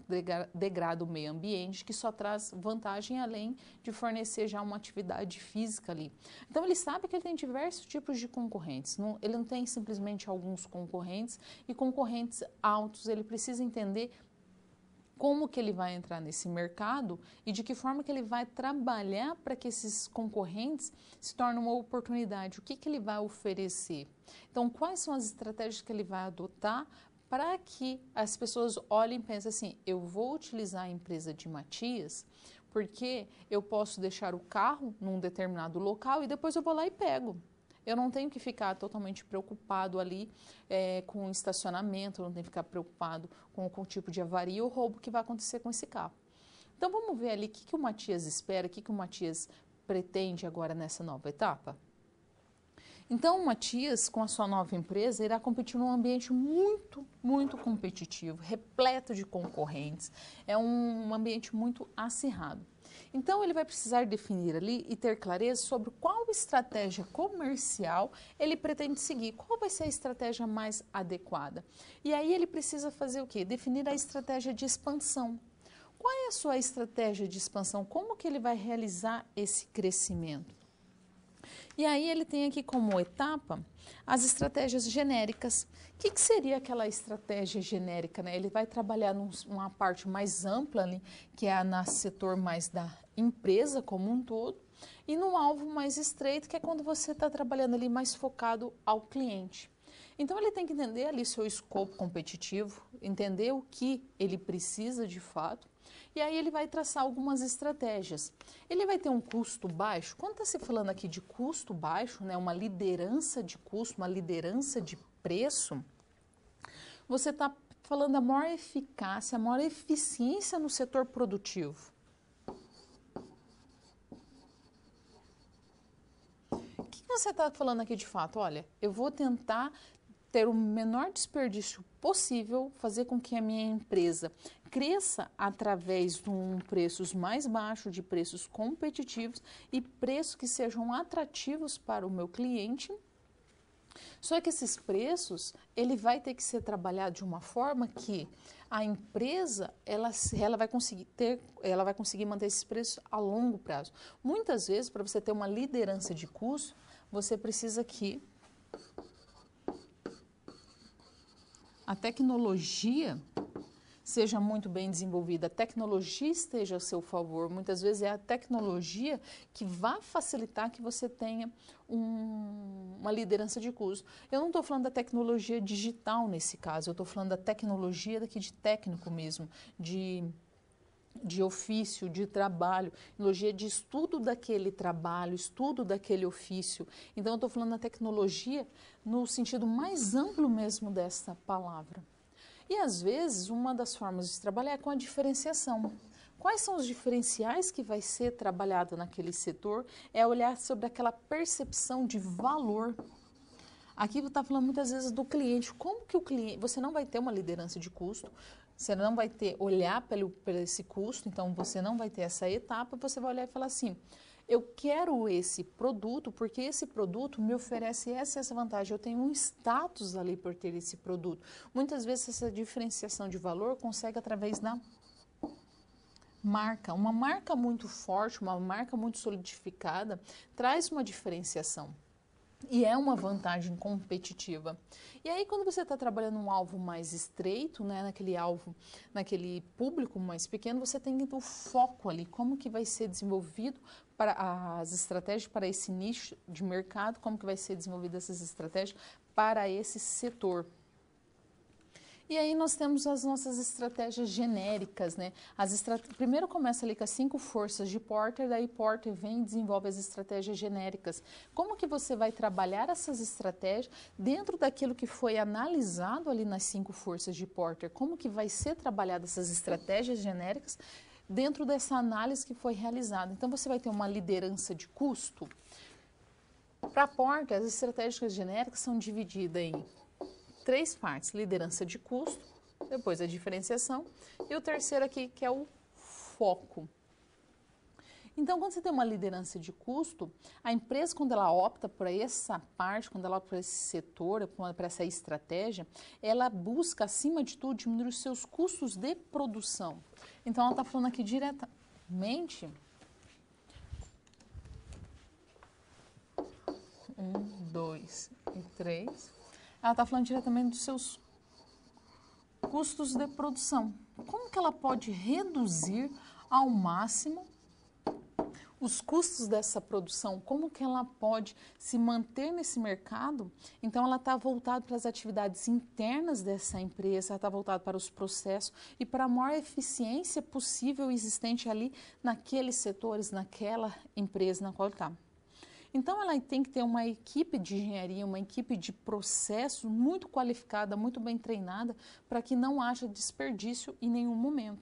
degrada o meio ambiente, que só traz vantagem além de fornecer já uma atividade física ali. Então ele sabe que ele tem diversos tipos de concorrentes, ele não tem simplesmente alguns concorrentes e concorrentes altos, ele precisa entender como que ele vai entrar nesse mercado e de que forma que ele vai trabalhar para que esses concorrentes se tornem uma oportunidade, o que ele vai oferecer. Então, quais são as estratégias que ele vai adotar para que as pessoas olhem e pensem assim, eu vou utilizar a empresa de Matias porque eu posso deixar o carro num determinado local e depois eu vou lá e pego. Eu não tenho que ficar totalmente preocupado ali com o estacionamento, eu não tenho que ficar preocupado com o tipo de avaria ou roubo que vai acontecer com esse carro. Então vamos ver ali o que o Matias espera, o que o Matias pretende agora nessa nova etapa? Então, o Matias, com a sua nova empresa, irá competir num ambiente muito, muito competitivo, repleto de concorrentes. É um ambiente muito acirrado. Então, ele vai precisar definir ali e ter clareza sobre qual estratégia comercial ele pretende seguir, qual vai ser a estratégia mais adequada. E aí ele precisa fazer o quê? Definir a estratégia de expansão. Qual é a sua estratégia de expansão? Como que ele vai realizar esse crescimento? E aí ele tem aqui como etapa as estratégias genéricas. O que seria aquela estratégia genérica, né? Ele vai trabalhar numa parte mais ampla ali, que é no setor mais da empresa como um todo, e num alvo mais estreito, que é quando você está trabalhando ali mais focado ao cliente. Então ele tem que entender ali seu escopo competitivo, entender o que ele precisa de fato, E aí ele vai traçar algumas estratégias. Ele vai ter um custo baixo. Quando está se falando aqui de custo baixo, né, uma liderança de custo, uma liderança de preço, você está falando da maior eficácia, a maior eficiência no setor produtivo. O que você está falando aqui de fato? Olha, eu vou tentar ter o menor desperdício possível, fazer com que a minha empresa cresça através de preços mais baixos, de preços competitivos e preços que sejam atrativos para o meu cliente. Só que esses preços, ele vai ter que ser trabalhado de uma forma que a empresa, ela vai conseguir manter esses preços a longo prazo. Muitas vezes, para você ter uma liderança de custo, você precisa que a tecnologia seja muito bem desenvolvida, a tecnologia esteja a seu favor. Muitas vezes é a tecnologia que vai facilitar que você tenha uma liderança de custo. Eu não estou falando da tecnologia digital nesse caso, eu estou falando da tecnologia daqui de técnico mesmo, de ofício, de trabalho, tecnologia de estudo daquele trabalho, estudo daquele ofício. Então, eu estou falando da tecnologia no sentido mais amplo mesmo dessa palavra. E, às vezes, uma das formas de trabalhar é com a diferenciação. Quais são os diferenciais que vai ser trabalhado naquele setor? É olhar sobre aquela percepção de valor. Aqui você está falando muitas vezes do cliente. Como que o cliente... Você não vai ter uma liderança de custo, você não vai olhar pelo esse custo, então você não vai ter essa etapa, você vai olhar e falar assim, eu quero esse produto porque esse produto me oferece essa vantagem, eu tenho um status ali por ter esse produto. Muitas vezes essa diferenciação de valor consegue através da marca. Uma marca muito forte, uma marca muito solidificada, traz uma diferenciação. E é uma vantagem competitiva. E aí, quando você está trabalhando um alvo mais estreito, né, naquele público mais pequeno, você tem o foco ali, como que vai ser desenvolvido para as estratégias para esse nicho de mercado, como que vai ser desenvolvidas essas estratégias para esse setor. E aí nós temos as nossas estratégias genéricas, né? Primeiro começa ali com as 5 forças de Porter, daí Porter vem e desenvolve as estratégias genéricas. Como que você vai trabalhar essas estratégias dentro daquilo que foi analisado ali nas 5 forças de Porter? Como que vai ser trabalhada essas estratégias genéricas dentro dessa análise que foi realizada? Então você vai ter uma liderança de custo. Para Porter, as estratégias genéricas são divididas em 3 partes, liderança de custo, depois a diferenciação e o terceiro aqui que é o foco. Então, quando você tem uma liderança de custo, a empresa, quando ela opta por essa parte, quando ela opta por esse setor, por essa estratégia, ela busca, acima de tudo, diminuir os seus custos de produção. Então, ela está falando aqui diretamente... 1, 2 e 3... Ela está falando diretamente dos seus custos de produção. Como que ela pode reduzir ao máximo os custos dessa produção? Como que ela pode se manter nesse mercado? Então, ela está voltada para as atividades internas dessa empresa, ela está voltada para os processos e para a maior eficiência possível existente ali naqueles setores, naquela empresa na qual está. Então, ela tem que ter uma equipe de engenharia, uma equipe de processo muito qualificada, muito bem treinada, para que não haja desperdício em nenhum momento.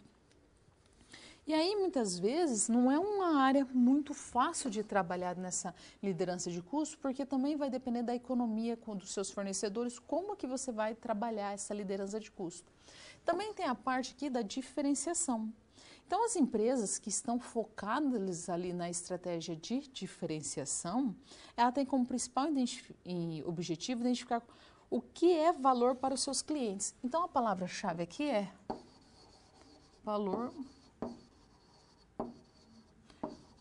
E aí, muitas vezes, não é uma área muito fácil de trabalhar nessa liderança de custo, porque também vai depender da economia dos seus fornecedores, como que você vai trabalhar essa liderança de custo. Também tem a parte aqui da diferenciação. Então, as empresas que estão focadas ali na estratégia de diferenciação, ela tem como principal objetivo identificar o que é valor para os seus clientes. Então, a palavra-chave aqui é valor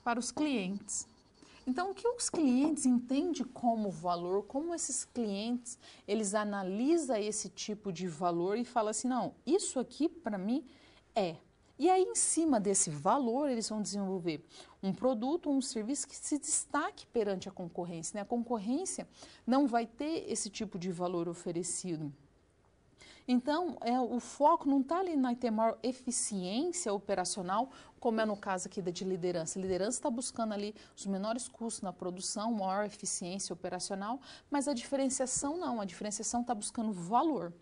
para os clientes. Então, o que os clientes entendem como valor, como esses clientes, eles analisam esse tipo de valor e falam assim, não, isso aqui para mim é... E aí, em cima desse valor, eles vão desenvolver um produto, um serviço que se destaque perante a concorrência, né? A concorrência não vai ter esse tipo de valor oferecido. Então, o foco não está ali na ter maior eficiência operacional, como é no caso aqui de liderança. A liderança está buscando ali os menores custos na produção, maior eficiência operacional, mas a diferenciação não, a diferenciação está buscando valor.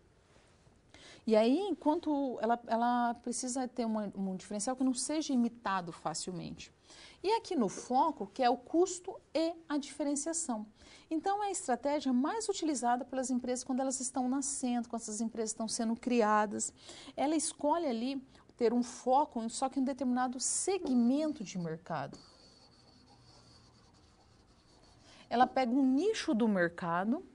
E aí, enquanto ela precisa ter um diferencial que não seja imitado facilmente. E aqui no foco, que é o custo e a diferenciação. Então, é a estratégia mais utilizada pelas empresas quando elas estão nascendo, quando essas empresas estão sendo criadas. Ela escolhe ali ter um foco só que em um determinado segmento de mercado. Ela pega um nicho do mercado,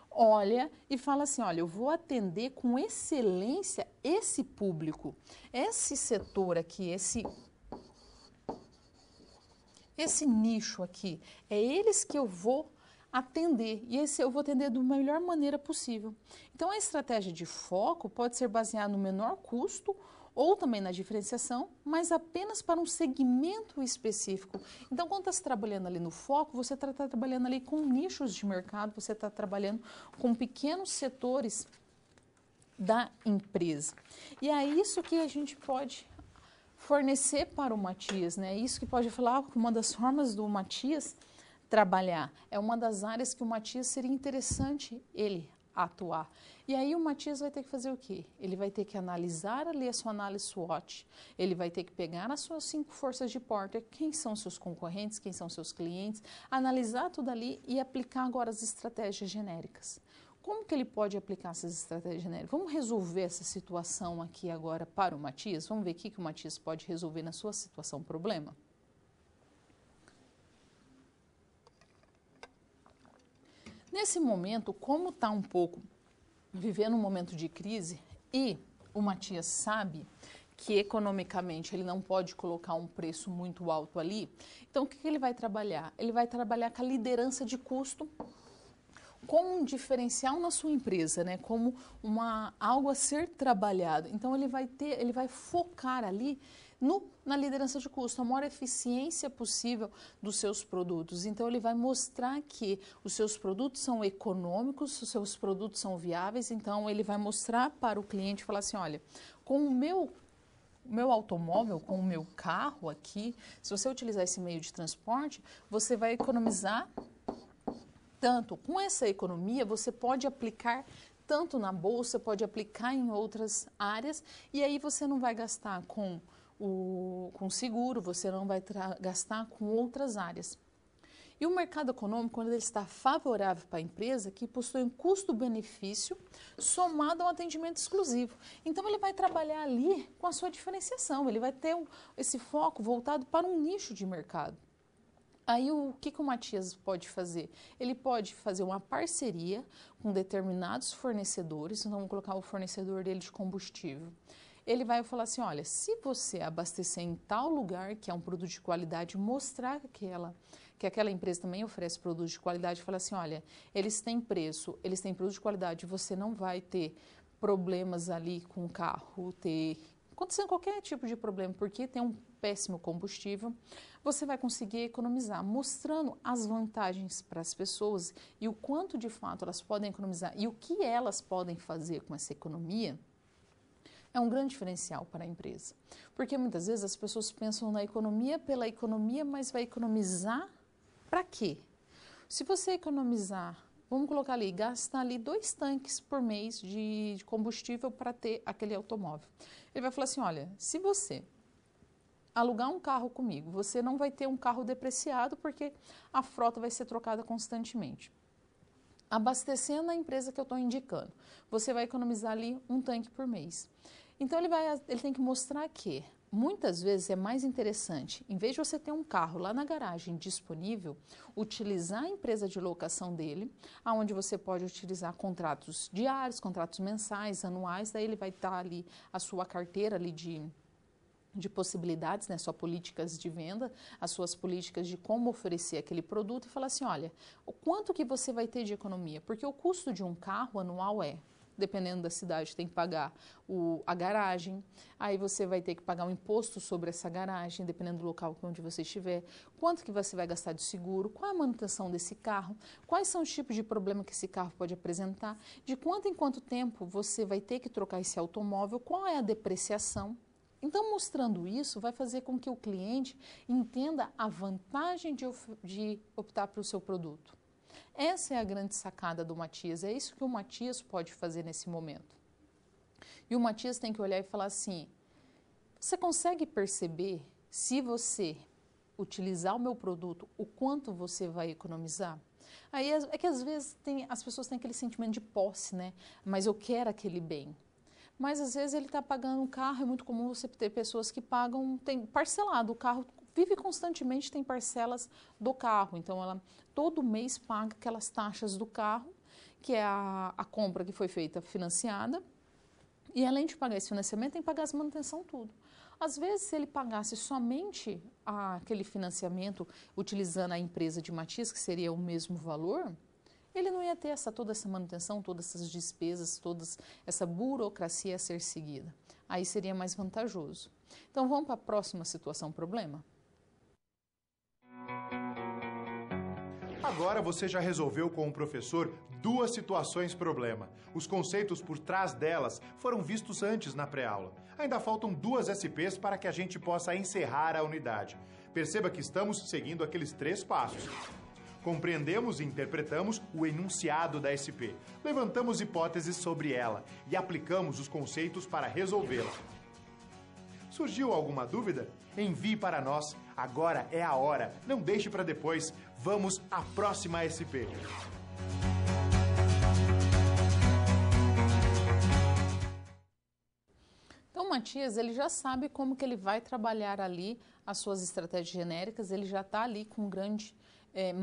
olha e fala assim, olha, eu vou atender com excelência esse público, esse setor aqui, esse nicho aqui, é eles que eu vou atender, e esse eu vou atender da melhor maneira possível. Então, a estratégia de foco pode ser baseada no menor custo ou também na diferenciação, mas apenas para um segmento específico. Então, quando está se trabalhando ali no foco, você está trabalhando ali com nichos de mercado, você está trabalhando com pequenos setores da empresa. E é isso que a gente pode fornecer para o Matias, né? Isso que pode falar que uma das formas do Matias trabalhar. É uma das áreas que o Matias seria interessante ele atuar. E aí o Matias vai ter que fazer o quê? Ele vai ter que analisar ali a sua análise SWOT, ele vai ter que pegar as suas 5 forças de Porter, quem são seus concorrentes, quem são seus clientes, analisar tudo ali e aplicar agora as estratégias genéricas. Como que ele pode aplicar essas estratégias genéricas? Vamos resolver essa situação aqui agora para o Matias? Vamos ver o que o Matias pode resolver na sua situação problema? Nesse momento, como está um pouco vivendo um momento de crise e o Matias sabe que economicamente ele não pode colocar um preço muito alto ali, então o que ele vai trabalhar? Ele vai trabalhar com a liderança de custo como um diferencial na sua empresa, né? Como algo a ser trabalhado. Então ele vai focar ali na liderança de custo, a maior eficiência possível dos seus produtos. Então, ele vai mostrar que os seus produtos são econômicos, os seus produtos são viáveis. Então, ele vai mostrar para o cliente e falar assim, olha, com o meu automóvel, com o meu carro aqui, se você utilizar esse meio de transporte, você vai economizar tanto. Com essa economia, você pode aplicar tanto na bolsa, pode aplicar em outras áreas, e aí você não vai gastar com seguro, você não vai gastar com outras áreas. E o mercado econômico, quando ele está favorável para a empresa, que possui um custo-benefício somado a um atendimento exclusivo. Então, ele vai trabalhar ali com a sua diferenciação, ele vai ter esse foco voltado para um nicho de mercado. Aí, o que o Matias pode fazer? Ele pode fazer uma parceria com determinados fornecedores, então vamos colocar o fornecedor dele de combustível. Ele vai falar assim, olha, se você abastecer em tal lugar, que é um produto de qualidade, mostrar que aquela empresa também oferece produtos de qualidade, falar assim, olha, eles têm preço, eles têm produto de qualidade, você não vai ter problemas ali com o carro, acontecendo qualquer tipo de problema, porque tem um péssimo combustível, você vai conseguir economizar, mostrando as vantagens para as pessoas e o quanto de fato elas podem economizar e o que elas podem fazer com essa economia. É um grande diferencial para a empresa, porque muitas vezes as pessoas pensam na economia pela economia, mas vai economizar para quê? Se você economizar, vamos colocar ali, gastar ali 2 tanques por mês de combustível para ter aquele automóvel. Ele vai falar assim, olha, se você alugar um carro comigo, você não vai ter um carro depreciado porque a frota vai ser trocada constantemente. Abastecendo a empresa que eu estou indicando, você vai economizar ali 1 tanque por mês. Então, ele tem que mostrar que, muitas vezes, é mais interessante, em vez de você ter um carro lá na garagem disponível, utilizar a empresa de locação dele, onde você pode utilizar contratos diários, contratos mensais, anuais, daí ele vai estar ali a sua carteira ali de possibilidades, né, suas políticas de venda, as suas políticas de como oferecer aquele produto e falar assim, olha, o quanto que você vai ter de economia? Porque o custo de um carro anual é dependendo da cidade, tem que pagar a garagem, aí você vai ter que pagar um imposto sobre essa garagem, dependendo do local onde você estiver, quanto que você vai gastar de seguro, qual é a manutenção desse carro, quais são os tipos de problema que esse carro pode apresentar, de quanto em quanto tempo você vai ter que trocar esse automóvel, qual é a depreciação. Então, mostrando isso, vai fazer com que o cliente entenda a vantagem de optar pelo seu produto. Essa é a grande sacada do Matias, é isso que o Matias pode fazer nesse momento. E o Matias tem que olhar e falar assim, você consegue perceber, se você utilizar o meu produto, o quanto você vai economizar? Aí é que às vezes as pessoas têm aquele sentimento de posse, né? Mas eu quero aquele bem. Mas às vezes ele está pagando um carro, é muito comum você ter pessoas que pagam, tem parcelado, o carro vive constantemente, tem parcelas do carro, então ela todo mês paga aquelas taxas do carro, que é a compra que foi feita financiada, e além de pagar esse financiamento, tem que pagar as manutenção tudo. Às vezes, se ele pagasse somente aquele financiamento utilizando a empresa de Matias, que seria o mesmo valor, ele não ia ter toda essa manutenção, todas essas despesas, toda essa burocracia a ser seguida. Aí seria mais vantajoso. Então, vamos para a próxima situação, problema? Agora você já resolveu com o professor 2 situações problema. Os conceitos por trás delas foram vistos antes na pré-aula. Ainda faltam 2 SPs para que a gente possa encerrar a unidade. Perceba que estamos seguindo aqueles 3 passos. Compreendemos e interpretamos o enunciado da SP, levantamos hipóteses sobre ela e aplicamos os conceitos para resolvê-la. Surgiu alguma dúvida? Envie para nós. Agora é a hora. Não deixe para depois. Vamos à próxima SP. Então, o Matias, ele já sabe como que ele vai trabalhar ali as suas estratégias genéricas, ele já está ali com um grande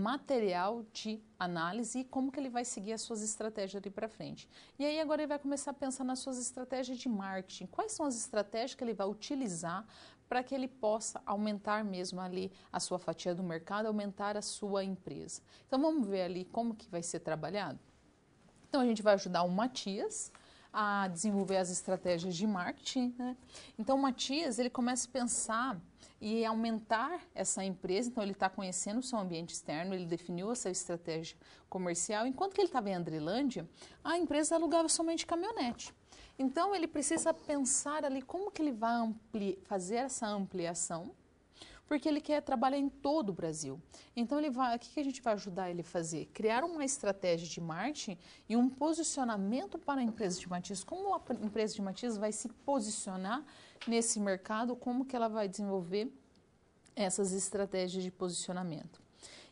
material de análise e como que ele vai seguir as suas estratégias ali para frente. E aí agora ele vai começar a pensar nas suas estratégias de marketing. Quais são as estratégias que ele vai utilizar para que ele possa aumentar mesmo ali a sua fatia do mercado, aumentar a sua empresa. Então vamos ver ali como que vai ser trabalhado? Então a gente vai ajudar o Matias a desenvolver as estratégias de marketing, né? Então o Matias, ele começa a pensar e aumentar essa empresa, então ele está conhecendo o seu ambiente externo, ele definiu essa estratégia comercial. Enquanto que ele estava em Andrelândia, a empresa alugava somente caminhonete. Então ele precisa pensar ali como que ele vai fazer essa ampliação, porque ele quer trabalhar em todo o Brasil. Então o que a gente vai ajudar ele a fazer? Criar uma estratégia de marketing e um posicionamento para a empresa de Matias. Como a empresa de Matias vai se posicionar nesse mercado, como que ela vai desenvolver essas estratégias de posicionamento.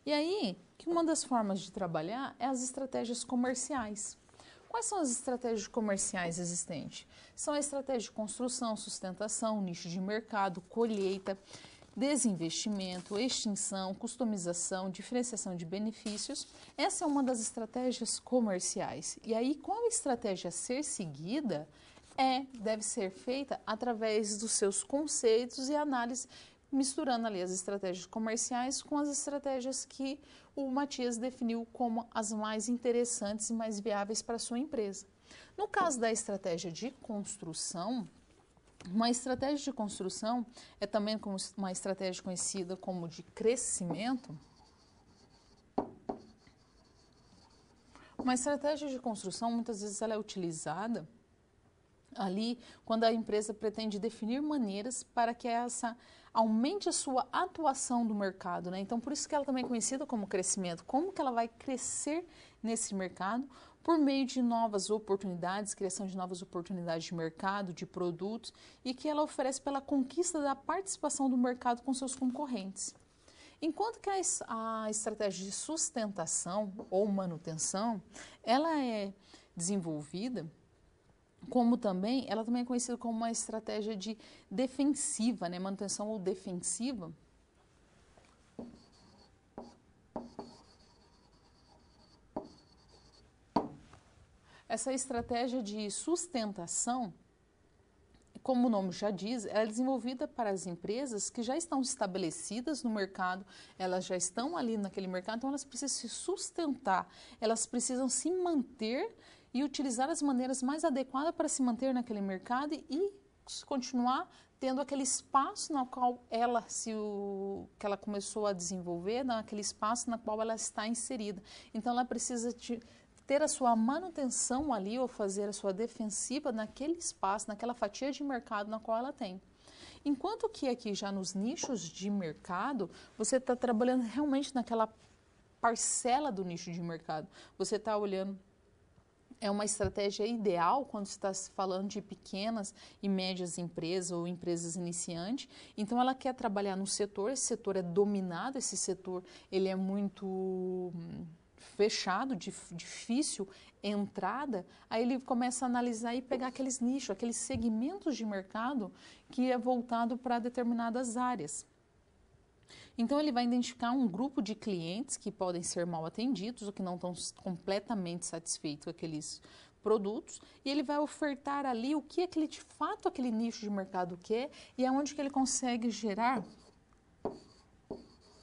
E aí, que uma das formas de trabalhar é as estratégias comerciais. Quais são as estratégias comerciais existentes? São a estratégia de construção, sustentação, nicho de mercado, colheita, desinvestimento, extinção, customização, diferenciação de benefícios. Essa é uma das estratégias comerciais. E aí, qual a estratégia a ser seguida deve ser feita através dos seus conceitos e análise, misturando ali as estratégias comerciais com as estratégias que o Matias definiu como as mais interessantes e mais viáveis para a sua empresa. No caso da estratégia de construção, uma estratégia de construção é também uma estratégia conhecida como de crescimento. Uma estratégia de construção, muitas vezes, ela é utilizada ali quando a empresa pretende definir maneiras para que essa aumente a sua atuação no mercado, né? Então, por isso que ela também é conhecida como crescimento. Como que ela vai crescer nesse mercado? Por meio de novas oportunidades, criação de novas oportunidades de mercado, de produtos, e que ela oferece pela conquista da participação do mercado com seus concorrentes. Enquanto que a estratégia de sustentação ou manutenção, ela é desenvolvida ela também é conhecida como uma estratégia de defensiva, né? Manutenção ou defensiva. Essa estratégia de sustentação, como o nome já diz, ela é desenvolvida para as empresas que já estão estabelecidas no mercado, elas já estão ali naquele mercado, então elas precisam se sustentar, elas precisam se manter e utilizar as maneiras mais adequadas para se manter naquele mercado e continuar tendo aquele espaço no qual que ela começou a desenvolver, naquele espaço na qual ela está inserida. Então, ela precisa ter a sua manutenção ali ou fazer a sua defensiva naquele espaço, naquela fatia de mercado na qual ela tem. Enquanto que aqui já nos nichos de mercado, você está trabalhando realmente naquela parcela do nicho de mercado. Você está olhando, é uma estratégia ideal quando você está falando de pequenas e médias empresas ou empresas iniciantes. Então, ela quer trabalhar no setor, esse setor é dominado, esse setor ele é muito fechado, difícil entrada, aí ele começa a analisar e pegar aqueles nichos, aqueles segmentos de mercado que é voltado para determinadas áreas. Então, ele vai identificar um grupo de clientes que podem ser mal atendidos ou que não estão completamente satisfeitos com aqueles produtos e ele vai ofertar ali o que de fato aquele nicho de mercado quer e é onde que ele consegue gerar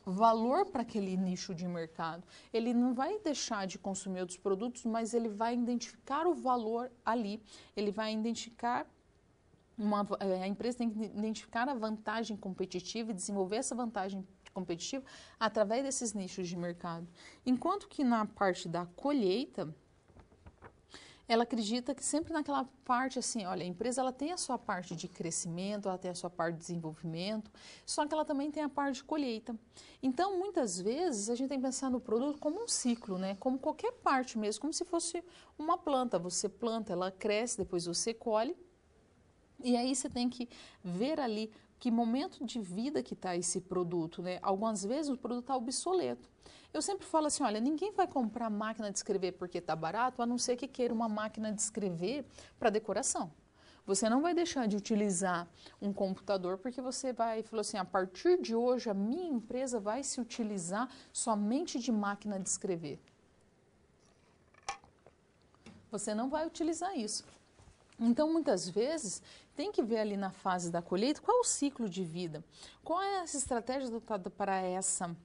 valor para aquele nicho de mercado. Ele não vai deixar de consumir outros produtos, mas ele vai identificar o valor ali. Ele vai identificar a empresa tem que identificar a vantagem competitiva e desenvolver essa vantagem competitiva através desses nichos de mercado. Enquanto que na parte da colheita, ela acredita que sempre naquela parte assim, olha, a empresa ela tem a sua parte de crescimento, ela tem a sua parte de desenvolvimento, só que ela também tem a parte de colheita. Então, muitas vezes, a gente tem que pensar no produto como um ciclo, né? Como qualquer parte mesmo, como se fosse uma planta. Você planta, ela cresce, depois você colhe, e aí você tem que ver ali que momento de vida que está esse produto, né? Algumas vezes o produto está obsoleto. Eu sempre falo assim, olha, ninguém vai comprar máquina de escrever porque está barato, a não ser que queira uma máquina de escrever para decoração. Você não vai deixar de utilizar um computador porque você falou assim, a partir de hoje a minha empresa vai se utilizar somente de máquina de escrever. Você não vai utilizar isso. Então, muitas vezes, tem que ver ali na fase da colheita qual é o ciclo de vida, qual é essa estratégia adotada para essa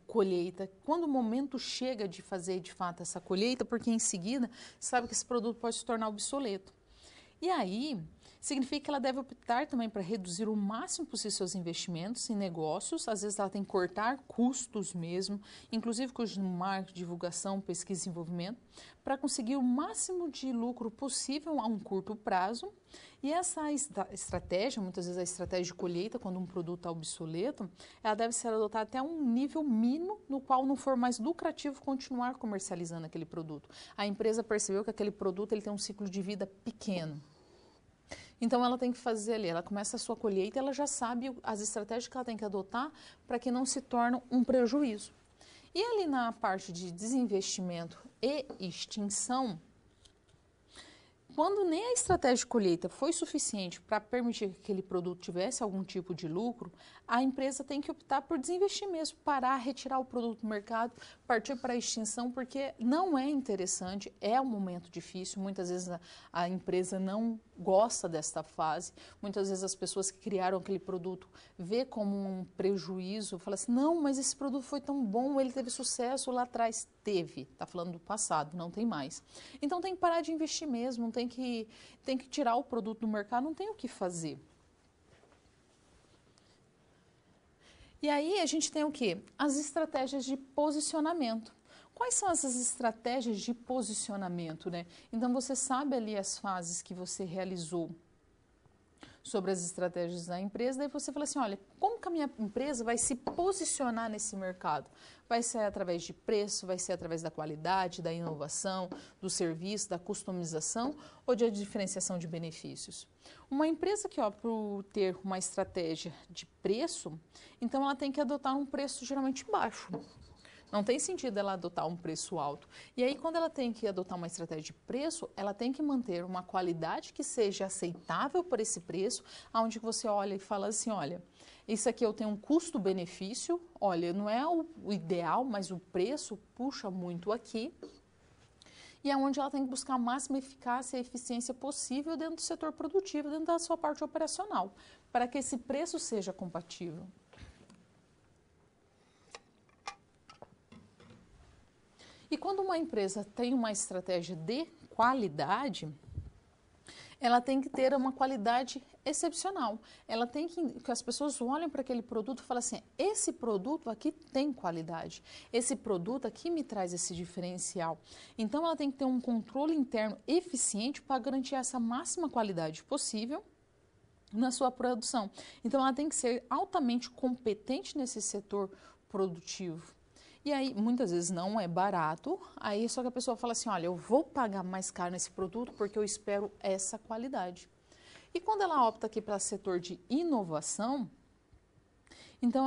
colheita, quando o momento chega de fazer de fato essa colheita, porque em seguida sabe que esse produto pode se tornar obsoleto. E aí, significa que ela deve optar também para reduzir o máximo possível seus investimentos em negócios, às vezes ela tem que cortar custos mesmo, inclusive custos de marketing, divulgação, pesquisa e desenvolvimento, para conseguir o máximo de lucro possível a um curto prazo. E essa estratégia, muitas vezes a estratégia de colheita, quando um produto está obsoleto, ela deve ser adotada até um nível mínimo no qual não for mais lucrativo continuar comercializando aquele produto. A empresa percebeu que aquele produto ele tem um ciclo de vida pequeno. Então, ela tem que fazer ali, ela começa a sua colheita, ela já sabe as estratégias que ela tem que adotar para que não se torne um prejuízo. E ali na parte de desinvestimento e extinção, quando nem a estratégia de colheita foi suficiente para permitir que aquele produto tivesse algum tipo de lucro, a empresa tem que optar por desinvestir mesmo, parar, retirar o produto do mercado, partir para a extinção, porque não é interessante, é um momento difícil, muitas vezes a empresa não gosta desta fase, muitas vezes as pessoas que criaram aquele produto vê como um prejuízo, fala assim, não, mas esse produto foi tão bom, ele teve sucesso lá atrás. Teve, está falando do passado, não tem mais. Então tem que parar de investir mesmo, tem que tirar o produto do mercado, não tem o que fazer. E aí a gente tem o quê? As estratégias de posicionamento. Quais são essas estratégias de posicionamento, né? Então você sabe ali as fases que você realizou sobre as estratégias da empresa, daí você fala assim, olha, como que a minha empresa vai se posicionar nesse mercado? Vai ser através de preço, vai ser através da qualidade, da inovação, do serviço, da customização ou de diferenciação de benefícios? Uma empresa que opta por ter uma estratégia de preço, então ela tem que adotar um preço geralmente baixo. Não tem sentido ela adotar um preço alto. E aí, quando ela tem que adotar uma estratégia de preço, ela tem que manter uma qualidade que seja aceitável por esse preço, onde você olha e fala assim, olha, isso aqui eu tenho um custo-benefício, olha, não é o ideal, mas o preço puxa muito aqui. E é onde ela tem que buscar a máxima eficácia e eficiência possível dentro do setor produtivo, dentro da sua parte operacional, para que esse preço seja compatível. E quando uma empresa tem uma estratégia de qualidade, ela tem que ter uma qualidade excepcional. Ela tem que as pessoas olhem para aquele produto e falem assim, esse produto aqui tem qualidade, esse produto aqui me traz esse diferencial. Então, ela tem que ter um controle interno eficiente para garantir essa máxima qualidade possível na sua produção. Então, ela tem que ser altamente competente nesse setor produtivo. E aí, muitas vezes não é barato, aí só que a pessoa fala assim, olha, eu vou pagar mais caro nesse produto porque eu espero essa qualidade. E quando ela opta aqui para o setor de inovação, então,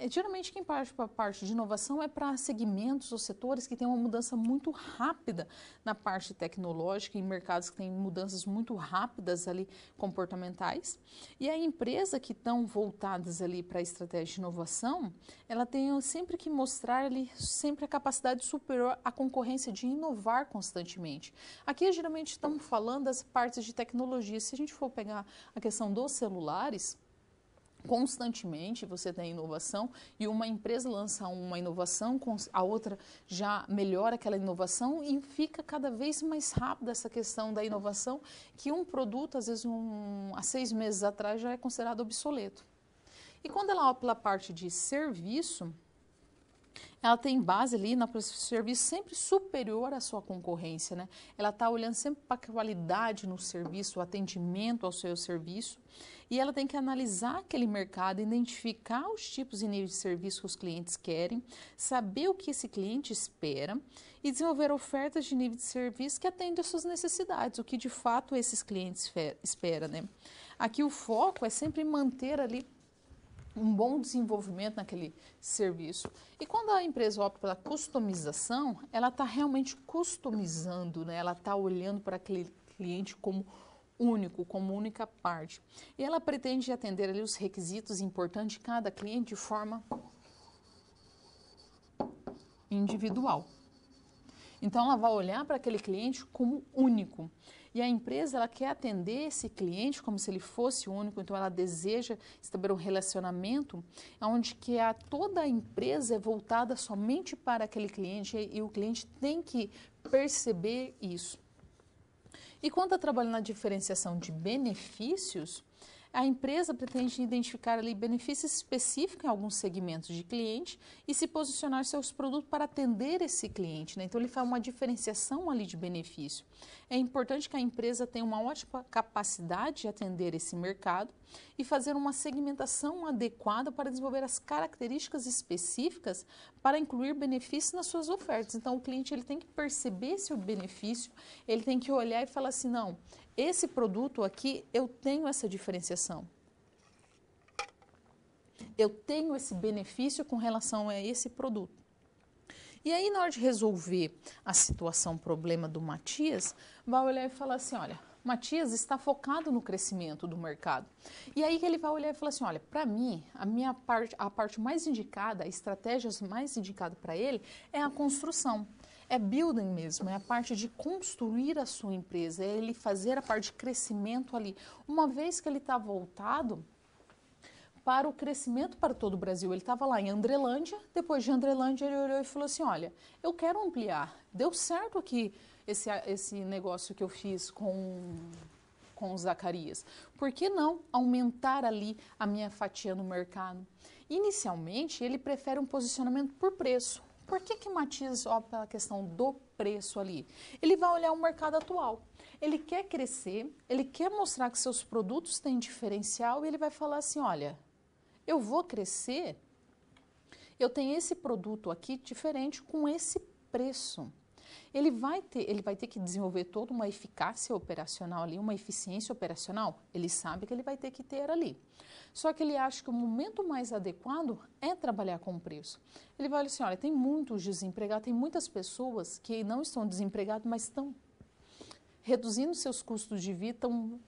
geralmente quem parte para a parte de inovação é para segmentos ou setores que têm uma mudança muito rápida na parte tecnológica, em mercados que têm mudanças muito rápidas ali comportamentais. E a empresa que estão voltadas ali para a estratégia de inovação, ela tem sempre que mostrar ali sempre a capacidade superior à concorrência de inovar constantemente. Aqui geralmente estamos falando das partes de tecnologia. Se a gente for pegar a questão dos celulares, constantemente você tem inovação e uma empresa lança uma inovação, a outra já melhora aquela inovação e fica cada vez mais rápida essa questão da inovação, que um produto, às vezes há 6 meses atrás, já é considerado obsoleto. E quando ela opta pela parte de serviço, ela tem base ali no serviço sempre superior à sua concorrência, né? Ela está olhando sempre para a qualidade no serviço, o atendimento ao seu serviço, e ela tem que analisar aquele mercado, identificar os tipos e níveis de serviço que os clientes querem, saber o que esse cliente espera e desenvolver ofertas de nível de serviço que atendem às suas necessidades, o que de fato esses clientes esperam, né? Aqui o foco é sempre manter ali um bom desenvolvimento naquele serviço. E quando a empresa opta pela customização, ela está realmente customizando, né? Ela está olhando para aquele cliente como único, como única parte. E ela pretende atender ali os requisitos importantes de cada cliente de forma individual. Então, ela vai olhar para aquele cliente como único. E a empresa, ela quer atender esse cliente como se ele fosse único, então ela deseja estabelecer um relacionamento onde que toda a empresa é voltada somente para aquele cliente e o cliente tem que perceber isso. E quando está trabalhando na diferenciação de benefícios, a empresa pretende identificar ali benefícios específicos em alguns segmentos de cliente e se posicionar seus produtos para atender esse cliente, né? Então, ele faz uma diferenciação ali de benefício. É importante que a empresa tenha uma ótima capacidade de atender esse mercado e fazer uma segmentação adequada para desenvolver as características específicas para incluir benefícios nas suas ofertas. Então, o cliente ele tem que perceber esse benefício, ele tem que olhar e falar assim, não, esse produto aqui, eu tenho essa diferenciação. Eu tenho esse benefício com relação a esse produto. E aí, na hora de resolver a situação, problema do Matias, vai olhar e falar assim, olha, Matias está focado no crescimento do mercado. E aí que ele vai olhar e falar assim, olha, para mim, a parte mais indicada, a estratégia mais indicada para ele é a construção. É building mesmo, é a parte de construir a sua empresa, é ele fazer a parte de crescimento ali. Uma vez que ele está voltado para o crescimento para todo o Brasil. Ele estava lá em Andrelândia, depois de Andrelândia ele olhou e falou assim, olha, eu quero ampliar. Deu certo aqui esse negócio que eu fiz com o Zacarias. Por que não aumentar ali a minha fatia no mercado? Inicialmente, ele prefere um posicionamento por preço. Por que Matias opta pela questão do preço ali? Ele vai olhar o mercado atual. Ele quer crescer, ele quer mostrar que seus produtos têm diferencial e ele vai falar assim, olha, eu vou crescer, eu tenho esse produto aqui diferente com esse preço. Ele vai ter que desenvolver toda uma eficácia operacional ali, uma eficiência operacional. Ele sabe que ele vai ter que ter ali. Só que ele acha que o momento mais adequado é trabalhar com preço. Ele vai olhar assim, olha, tem muitos desempregados, tem muitas pessoas que não estão desempregadas, mas estão reduzindo seus custos de vida, estão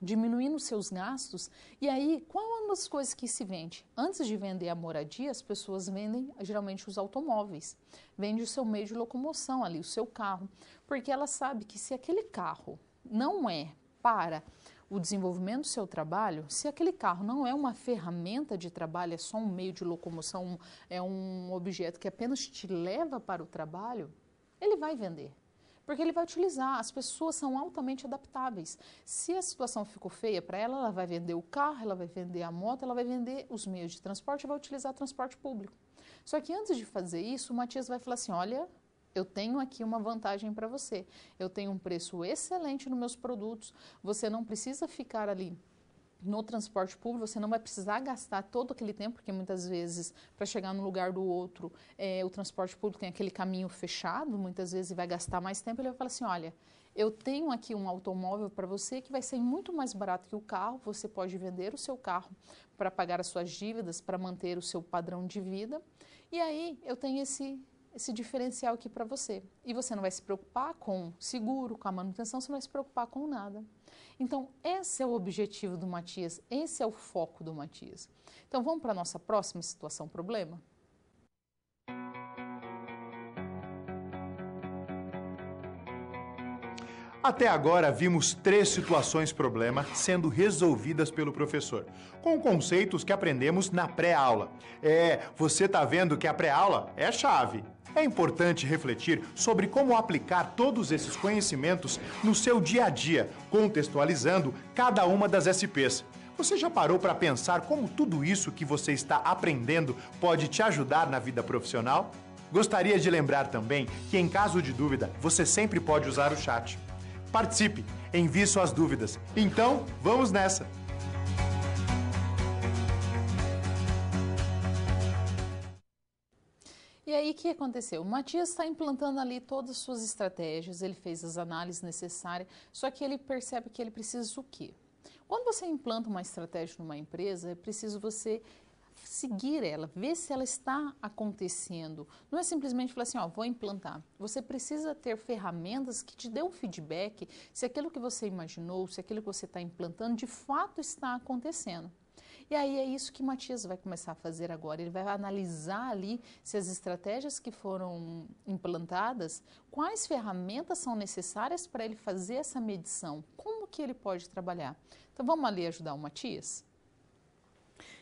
diminuindo seus gastos. E aí, qual é uma das coisas que se vende? Antes de vender a moradia, as pessoas vendem geralmente os automóveis. Vende o seu meio de locomoção ali, o seu carro. Porque ela sabe que se aquele carro não é para o desenvolvimento do seu trabalho, se aquele carro não é uma ferramenta de trabalho, é só um meio de locomoção, é um objeto que apenas te leva para o trabalho, ele vai vender. Porque ele vai utilizar, as pessoas são altamente adaptáveis. Se a situação ficou feia para ela, ela vai vender o carro, ela vai vender a moto, ela vai vender os meios de transporte e vai utilizar transporte público. Só que antes de fazer isso, o Matias vai falar assim, olha, eu tenho aqui uma vantagem para você. Eu tenho um preço excelente nos meus produtos, você não precisa ficar ali no transporte público, você não vai precisar gastar todo aquele tempo, porque muitas vezes, para chegar num lugar do outro, o transporte público tem aquele caminho fechado, muitas vezes vai gastar mais tempo. Ele vai falar assim, olha, eu tenho aqui um automóvel para você que vai ser muito mais barato que o carro, você pode vender o seu carro para pagar as suas dívidas, para manter o seu padrão de vida, e aí eu tenho esse diferencial aqui para você. E você não vai se preocupar com seguro, com a manutenção, você não vai se preocupar com nada. Então, esse é o objetivo do Matias, esse é o foco do Matias. Então, vamos para a nossa próxima situação problema? Até agora vimos 3 situações problema sendo resolvidas pelo professor, com conceitos que aprendemos na pré-aula. Você tá vendo que a pré-aula é chave. É importante refletir sobre como aplicar todos esses conhecimentos no seu dia a dia, contextualizando cada uma das SPs. Você já parou para pensar como tudo isso que você está aprendendo pode te ajudar na vida profissional? Gostaria de lembrar também que, em caso de dúvida, você sempre pode usar o chat. Participe, envie suas dúvidas. Então, vamos nessa! E aí, o que aconteceu? O Matias está implantando ali todas as suas estratégias, ele fez as análises necessárias, só que ele percebe que ele precisa o quê? Quando você implanta uma estratégia numa empresa, é preciso você seguir ela, ver se ela está acontecendo. Não é simplesmente falar assim, ó, vou implantar. Você precisa ter ferramentas que te dêem um feedback se aquilo que você imaginou, se aquilo que você está implantando de fato está acontecendo. E aí é isso que o Matias vai começar a fazer agora. Ele vai analisar ali se as estratégias que foram implantadas, quais ferramentas são necessárias para ele fazer essa medição, como que ele pode trabalhar. Então vamos ali ajudar o Matias?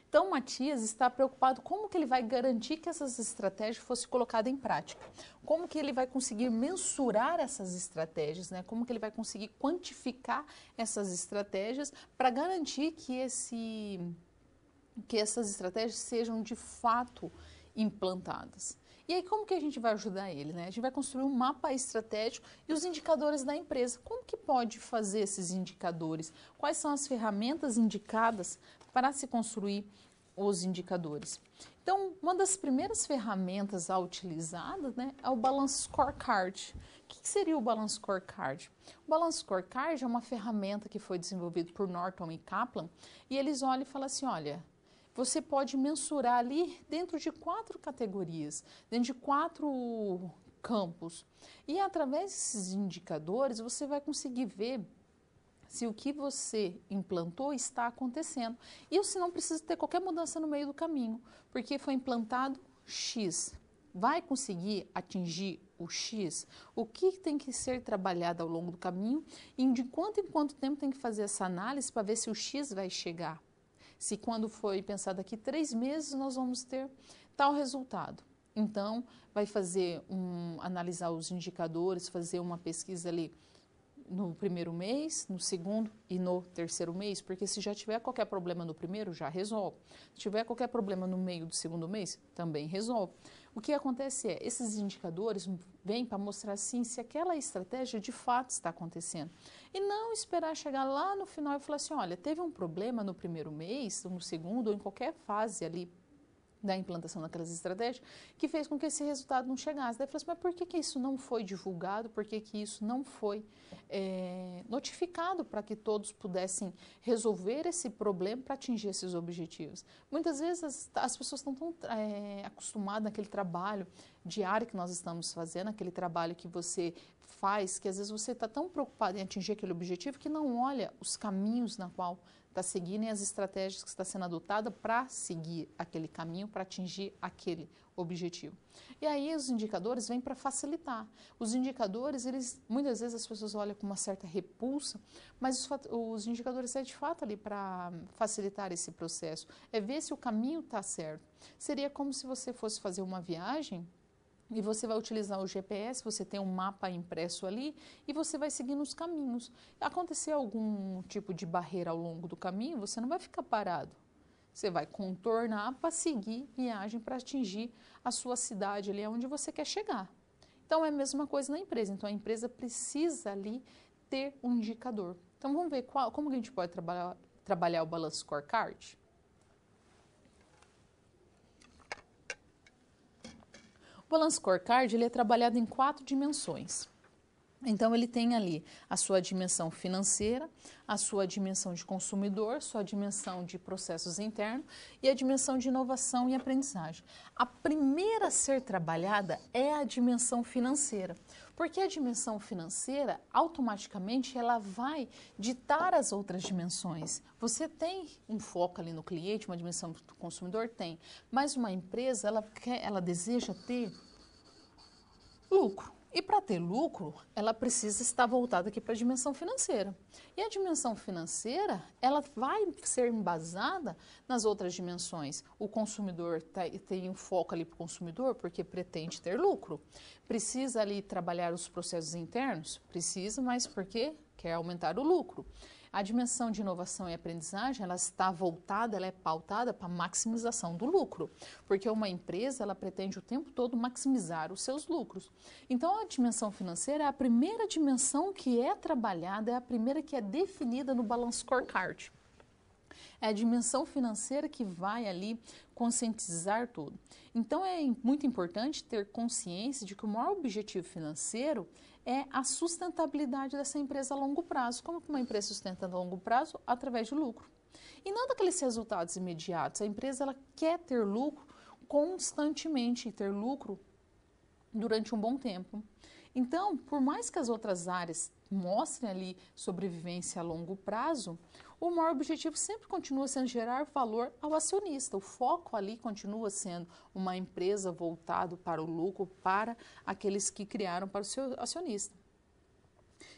Então, o Matias está preocupado como que ele vai garantir que essas estratégias fossem colocadas em prática. Como que ele vai conseguir mensurar essas estratégias, né? Como que ele vai conseguir quantificar essas estratégias para garantir que essas estratégias sejam de fato implantadas. E aí, como que a gente vai ajudar ele, né? A gente vai construir um mapa estratégico e os indicadores da empresa. Como que pode fazer esses indicadores? Quais são as ferramentas indicadas para se construir os indicadores? Então, uma das primeiras ferramentas a utilizadas, né, é o Balance Scorecard. O que seria o Balance Scorecard? O Balance Scorecard é uma ferramenta que foi desenvolvida por Norton e Kaplan, e eles olham e falam assim, olha, você pode mensurar ali dentro de 4 categorias, dentro de 4 campos. E através desses indicadores, você vai conseguir ver se o que você implantou está acontecendo. E se não precisa ter qualquer mudança no meio do caminho, porque foi implantado X. Vai conseguir atingir o X? O que tem que ser trabalhado ao longo do caminho? E de quanto em quanto tempo tem que fazer essa análise para ver se o X vai chegar? Se quando foi pensado daqui 3 meses nós vamos ter tal resultado. Então, vai fazer analisar os indicadores, fazer uma pesquisa ali no primeiro mês, no segundo e no terceiro mês, porque se já tiver qualquer problema no primeiro, já resolve. Se tiver qualquer problema no meio do segundo mês, também resolve. O que acontece é, esses indicadores vêm para mostrar sim se aquela estratégia de fato está acontecendo. E não esperar chegar lá no final e falar assim, olha, teve um problema no primeiro mês, no segundo ou em qualquer fase ali da implantação daquelas estratégias, que fez com que esse resultado não chegasse. Daí eu falei assim, mas por que isso não foi divulgado? Por que isso não foi notificado para que todos pudessem resolver esse problema para atingir esses objetivos? Muitas vezes as pessoas estão tão acostumadas naquele trabalho diário que nós estamos fazendo, aquele trabalho que você faz, que às vezes você está tão preocupado em atingir aquele objetivo que não olha os caminhos na qual está seguindo e as estratégias que está sendo adotada para seguir aquele caminho, para atingir aquele objetivo. E aí os indicadores vêm para facilitar. Os indicadores, muitas vezes as pessoas olham com uma certa repulsa, mas os indicadores é de fato ali para facilitar esse processo. É ver se o caminho está certo. Seria como se você fosse fazer uma viagem E você vai utilizar o GPS, você tem um mapa impresso ali e você vai seguindo os caminhos. Acontecer algum tipo de barreira ao longo do caminho, você não vai ficar parado. Você vai contornar para seguir viagem para atingir a sua cidade ali onde você quer chegar. Então, é a mesma coisa na empresa. Então, a empresa precisa ali ter um indicador. Então, vamos ver como que a gente pode trabalhar o Balance Scorecard? O Balance Scorecard ele é trabalhado em 4 dimensões. Então, ele tem ali a sua dimensão financeira, a sua dimensão de consumidor, sua dimensão de processos internos e a dimensão de inovação e aprendizagem. A primeira a ser trabalhada é a dimensão financeira, porque a dimensão financeira, automaticamente, ela vai ditar as outras dimensões. Você tem um foco ali no cliente, uma dimensão do consumidor? Tem, mas uma empresa, ela deseja ter lucro. E para ter lucro, ela precisa estar voltada aqui para a dimensão financeira. E a dimensão financeira, ela vai ser embasada nas outras dimensões. O consumidor tem um foco ali para o consumidor porque pretende ter lucro. Precisa ali trabalhar os processos internos? Precisa, mas porque quer aumentar o lucro. A dimensão de inovação e aprendizagem, ela está voltada, ela é pautada para a maximização do lucro, porque uma empresa, ela pretende o tempo todo maximizar os seus lucros. Então, a dimensão financeira é a primeira dimensão que é trabalhada, é a primeira que é definida no Balance Scorecard. É a dimensão financeira que vai ali conscientizar tudo. Então, é muito importante ter consciência de que o maior objetivo financeiro é a sustentabilidade dessa empresa a longo prazo. Como que uma empresa sustenta a longo prazo? Através de lucro. E não daqueles resultados imediatos. A empresa ela quer ter lucro constantemente, ter lucro durante um bom tempo. Então, por mais que as outras áreas mostrem ali sobrevivência a longo prazo, o maior objetivo sempre continua sendo gerar valor ao acionista. O foco ali continua sendo uma empresa voltada para o lucro, para aqueles que criaram para o seu acionista.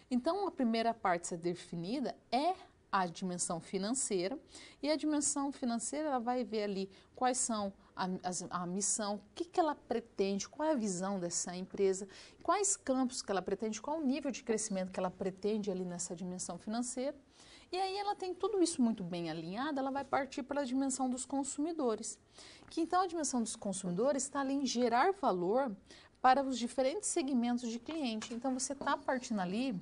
Então, a primeira parte a ser definida é a dimensão financeira, e a dimensão financeira ela vai ver ali quais são a missão, o que ela pretende, qual é a visão dessa empresa, quais campos que ela pretende, qual o nível de crescimento que ela pretende ali nessa dimensão financeira. E aí ela tem tudo isso muito bem alinhado, ela vai partir para a dimensão dos consumidores. Que então a dimensão dos consumidores está ali em gerar valor para os diferentes segmentos de cliente. Então você está partindo ali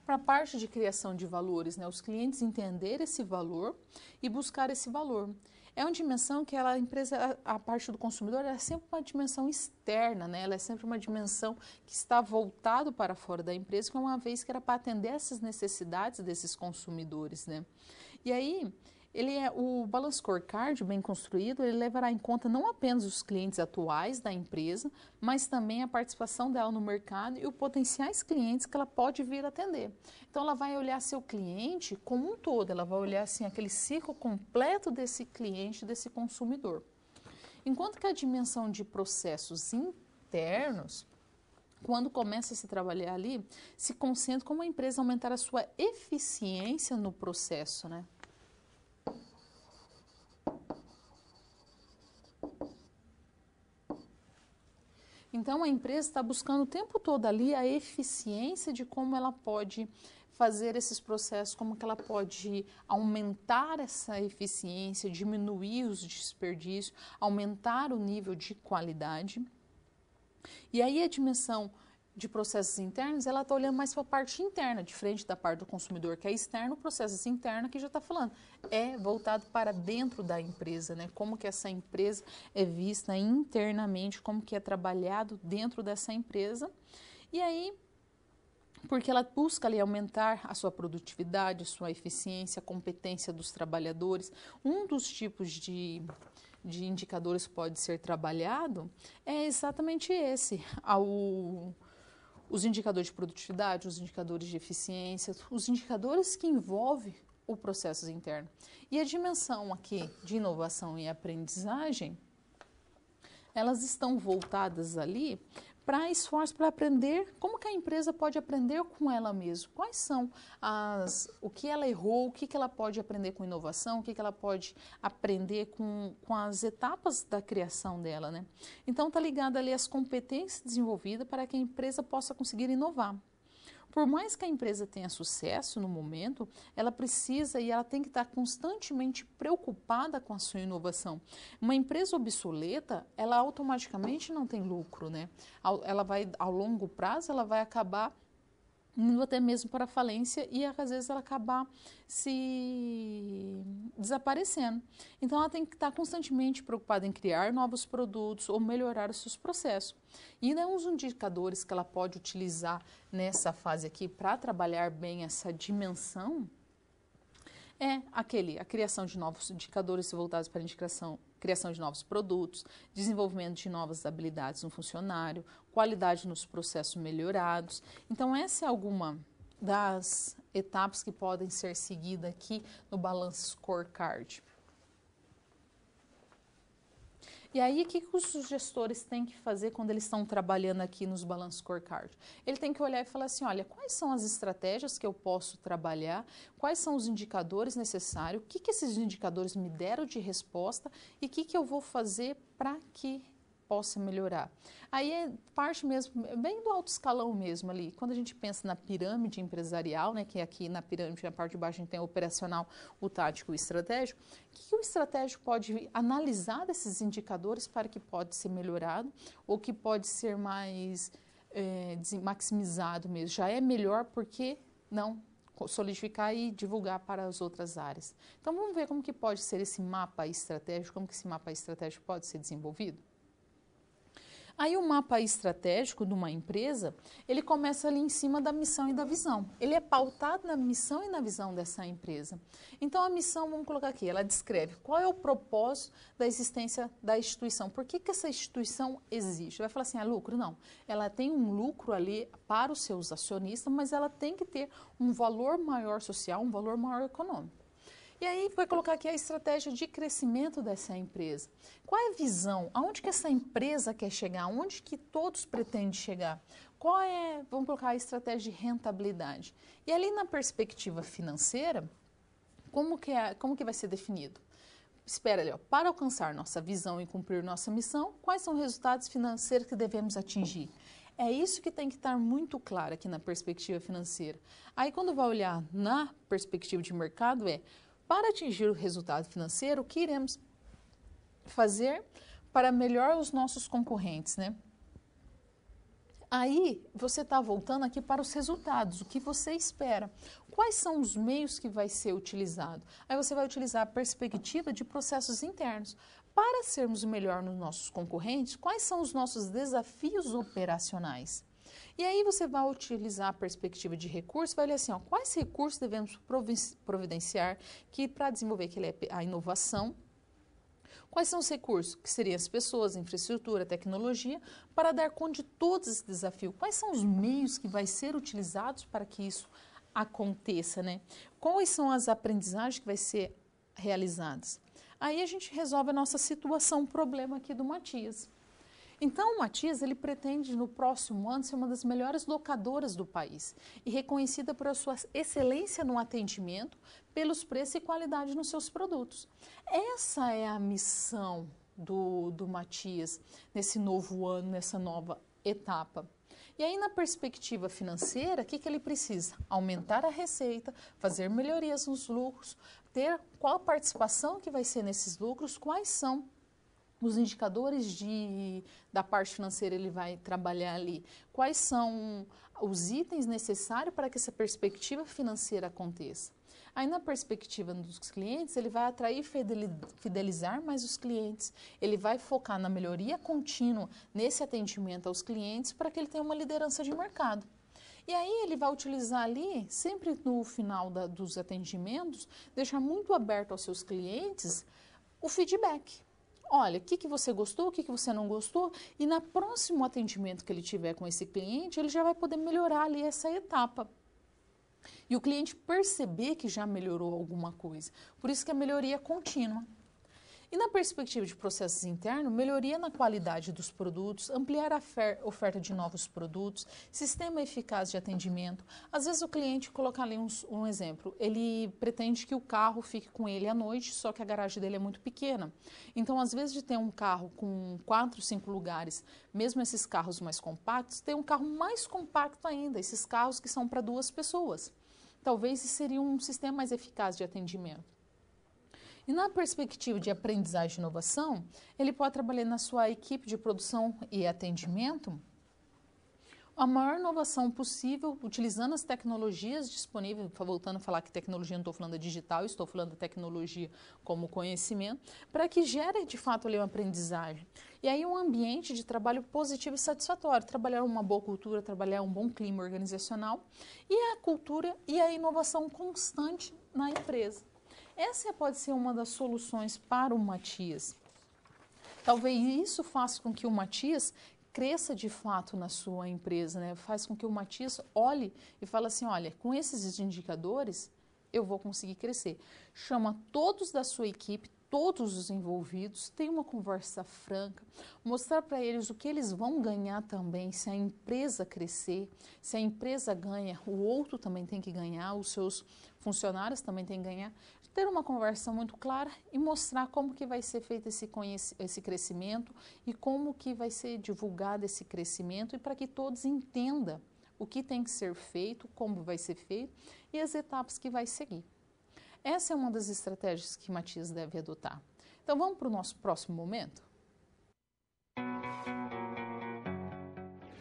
para a parte de criação de valores, né? Os clientes entenderem esse valor e buscar esse valor. É uma dimensão que a empresa, a parte do consumidor, é sempre uma dimensão externa, né? Ela é sempre uma dimensão que está voltado para fora da empresa, que é uma vez que era para atender essas necessidades desses consumidores, né? E aí, o Balance Scorecard bem construído, ele levará em conta não apenas os clientes atuais da empresa, mas também a participação dela no mercado e os potenciais clientes que ela pode vir atender. Então, ela vai olhar seu cliente como um todo, ela vai olhar assim, aquele ciclo completo desse cliente, desse consumidor. Enquanto que a dimensão de processos internos, quando começa a se trabalhar ali, se concentra como a empresa aumentar a sua eficiência no processo, né? Então, a empresa está buscando o tempo todo ali a eficiência de como ela pode fazer esses processos, como que ela pode aumentar essa eficiência, diminuir os desperdícios, aumentar o nível de qualidade. E aí a dimensão de processos internos, ela está olhando mais para a parte interna, diferente da parte do consumidor, que é externo, processos internos, que já está falando, é voltado para dentro da empresa, né? Como que essa empresa é vista internamente, como que é trabalhado dentro dessa empresa. E aí, porque ela busca ali aumentar a sua produtividade, a sua eficiência, a competência dos trabalhadores. Um dos tipos de indicadores que pode ser trabalhado é exatamente esse, os indicadores de produtividade, os indicadores de eficiência, os indicadores que envolvem o processo interno. E a dimensão aqui de inovação e aprendizagem, elas estão voltadas ali para esforço, para aprender como que a empresa pode aprender com ela mesma. Quais são o que ela errou, o que ela pode aprender com inovação, o que ela pode aprender com as etapas da criação dela, né? Então, está ligado ali às competências desenvolvidas para que a empresa possa conseguir inovar. Por mais que a empresa tenha sucesso no momento, ela precisa e ela tem que estar constantemente preocupada com a sua inovação. Uma empresa obsoleta, ela automaticamente não tem lucro, né? Ela vai, ao longo prazo, ela vai acabar indo até mesmo para a falência e às vezes ela acabar se desaparecendo. Então ela tem que estar constantemente preocupada em criar novos produtos ou melhorar os seus processos. E ainda uns indicadores que ela pode utilizar nessa fase aqui para trabalhar bem essa dimensão é a criação de novos indicadores voltados para a criação de novos produtos, desenvolvimento de novas habilidades no funcionário, qualidade nos processos melhorados. Então, essa é alguma das etapas que podem ser seguidas aqui no Balance Scorecard. E aí, o que os gestores têm que fazer quando eles estão trabalhando aqui nos Balance Scorecard? Ele tem que olhar e falar assim, olha, quais são as estratégias que eu posso trabalhar, quais são os indicadores necessários, o que esses indicadores me deram de resposta e o que eu vou fazer para que possa melhorar. Aí é parte mesmo, bem do alto escalão mesmo ali. Quando a gente pensa na pirâmide empresarial, né, que aqui na pirâmide, na parte de baixo, a gente tem o operacional, o tático e o estratégico, o que o estratégico pode analisar desses indicadores para que pode ser melhorado ou que pode ser mais maximizado mesmo. Já é melhor porque não solidificar e divulgar para as outras áreas. Então, vamos ver como que pode ser esse mapa estratégico, como que esse mapa estratégico pode ser desenvolvido? Aí o mapa estratégico de uma empresa, ele começa ali em cima da missão e da visão. Ele é pautado na missão e na visão dessa empresa. Então a missão, vamos colocar aqui, ela descreve qual é o propósito da existência da instituição. Por que essa instituição existe? Vai falar assim, lucro? Não. Ela tem um lucro ali para os seus acionistas, mas ela tem que ter um valor maior social, um valor maior econômico. E aí vai colocar aqui a estratégia de crescimento dessa empresa. Qual é a visão? Aonde que essa empresa quer chegar? Aonde que todos pretendem chegar? Qual é, vamos colocar a estratégia de rentabilidade? E ali na perspectiva financeira, como que vai ser definido? Espera ali, para alcançar nossa visão e cumprir nossa missão, quais são os resultados financeiros que devemos atingir? É isso que tem que estar muito claro aqui na perspectiva financeira. Aí quando vai olhar na perspectiva de mercado para atingir o resultado financeiro, o que iremos fazer para melhorar os nossos concorrentes, né? Aí, você está voltando aqui para os resultados, o que você espera. Quais são os meios que vai ser utilizado? Aí você vai utilizar a perspectiva de processos internos. Para sermos melhor nos nossos concorrentes, quais são os nossos desafios operacionais? E aí você vai utilizar a perspectiva de recursos, vai olhar assim, quais recursos devemos providenciar para desenvolver a inovação. Quais são os recursos? Que seriam as pessoas, infraestrutura, tecnologia, para dar conta de todos esses desafios. Quais são os meios que vai ser utilizados para que isso aconteça, né? Quais são as aprendizagens que vai ser realizadas? Aí a gente resolve a nossa situação, problema aqui do Matias. Então, o Matias, ele pretende, no próximo ano, ser uma das melhores locadoras do país e reconhecida por sua excelência no atendimento, pelos preços e qualidade nos seus produtos. Essa é a missão do Matias nesse novo ano, nessa nova etapa. E aí, na perspectiva financeira, o que ele precisa? Aumentar a receita, fazer melhorias nos lucros, ter qual a participação que vai ser nesses lucros, quais são os indicadores da parte financeira ele vai trabalhar ali. Quais são os itens necessários para que essa perspectiva financeira aconteça? Aí, na perspectiva dos clientes, ele vai atrair e fidelizar mais os clientes. Ele vai focar na melhoria contínua nesse atendimento aos clientes para que ele tenha uma liderança de mercado. E aí ele vai utilizar ali, sempre no final dos atendimentos, deixar muito aberto aos seus clientes o feedback. Olha, o que você gostou, o que você não gostou, e no próximo atendimento que ele tiver com esse cliente, ele já vai poder melhorar ali essa etapa. E o cliente perceber que já melhorou alguma coisa. Por isso que a melhoria é contínua. E na perspectiva de processos internos, melhoria na qualidade dos produtos, ampliar a oferta de novos produtos, sistema eficaz de atendimento. Às vezes o cliente coloca ali um exemplo, ele pretende que o carro fique com ele à noite, só que a garagem dele é muito pequena. Então, às vezes de ter um carro com 4, 5 lugares, mesmo esses carros mais compactos, tem um carro mais compacto ainda, esses carros que são para 2 pessoas. Talvez esse seria um sistema mais eficaz de atendimento. E na perspectiva de aprendizagem e inovação, ele pode trabalhar na sua equipe de produção e atendimento a maior inovação possível, utilizando as tecnologias disponíveis, voltando a falar que tecnologia, não estou falando da digital, estou falando da tecnologia como conhecimento, para que gere de fato ali uma aprendizagem. E aí um ambiente de trabalho positivo e satisfatório, trabalhar uma boa cultura, trabalhar um bom clima organizacional e a cultura e a inovação constante na empresa. Essa pode ser uma das soluções para o Matias. Talvez isso faça com que o Matias cresça de fato na sua empresa, né? Faz com que o Matias olhe e fale assim, olha, com esses indicadores eu vou conseguir crescer. Chama todos da sua equipe, todos os envolvidos, tem uma conversa franca, mostrar para eles o que eles vão ganhar também, se a empresa crescer, se a empresa ganha, o outro também tem que ganhar, os seus funcionários também têm que ganhar, ter uma conversa muito clara e mostrar como que vai ser feito esse crescimento e como que vai ser divulgado esse crescimento e para que todos entendam o que tem que ser feito, como vai ser feito e as etapas que vai seguir. Essa é uma das estratégias que Matias deve adotar. Então vamos para o nosso próximo momento?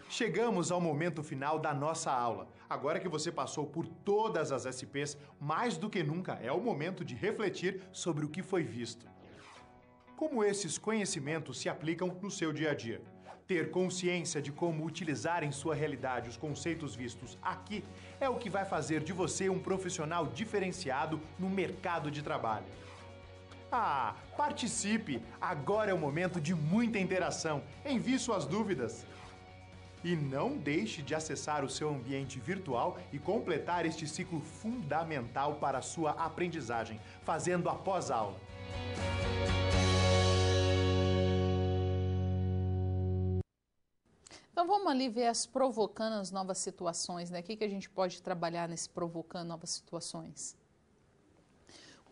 Chegamos ao momento final da nossa aula. Agora que você passou por todas as SPs, mais do que nunca é o momento de refletir sobre o que foi visto. Como esses conhecimentos se aplicam no seu dia a dia? Ter consciência de como utilizar em sua realidade os conceitos vistos aqui é o que vai fazer de você um profissional diferenciado no mercado de trabalho. Participe! Agora é o momento de muita interação. Envie suas dúvidas. E não deixe de acessar o seu ambiente virtual e completar este ciclo fundamental para a sua aprendizagem, fazendo a pós-aula. Então vamos ali ver as provocando as novas situações, né? O que a gente pode trabalhar nesse provocando novas situações?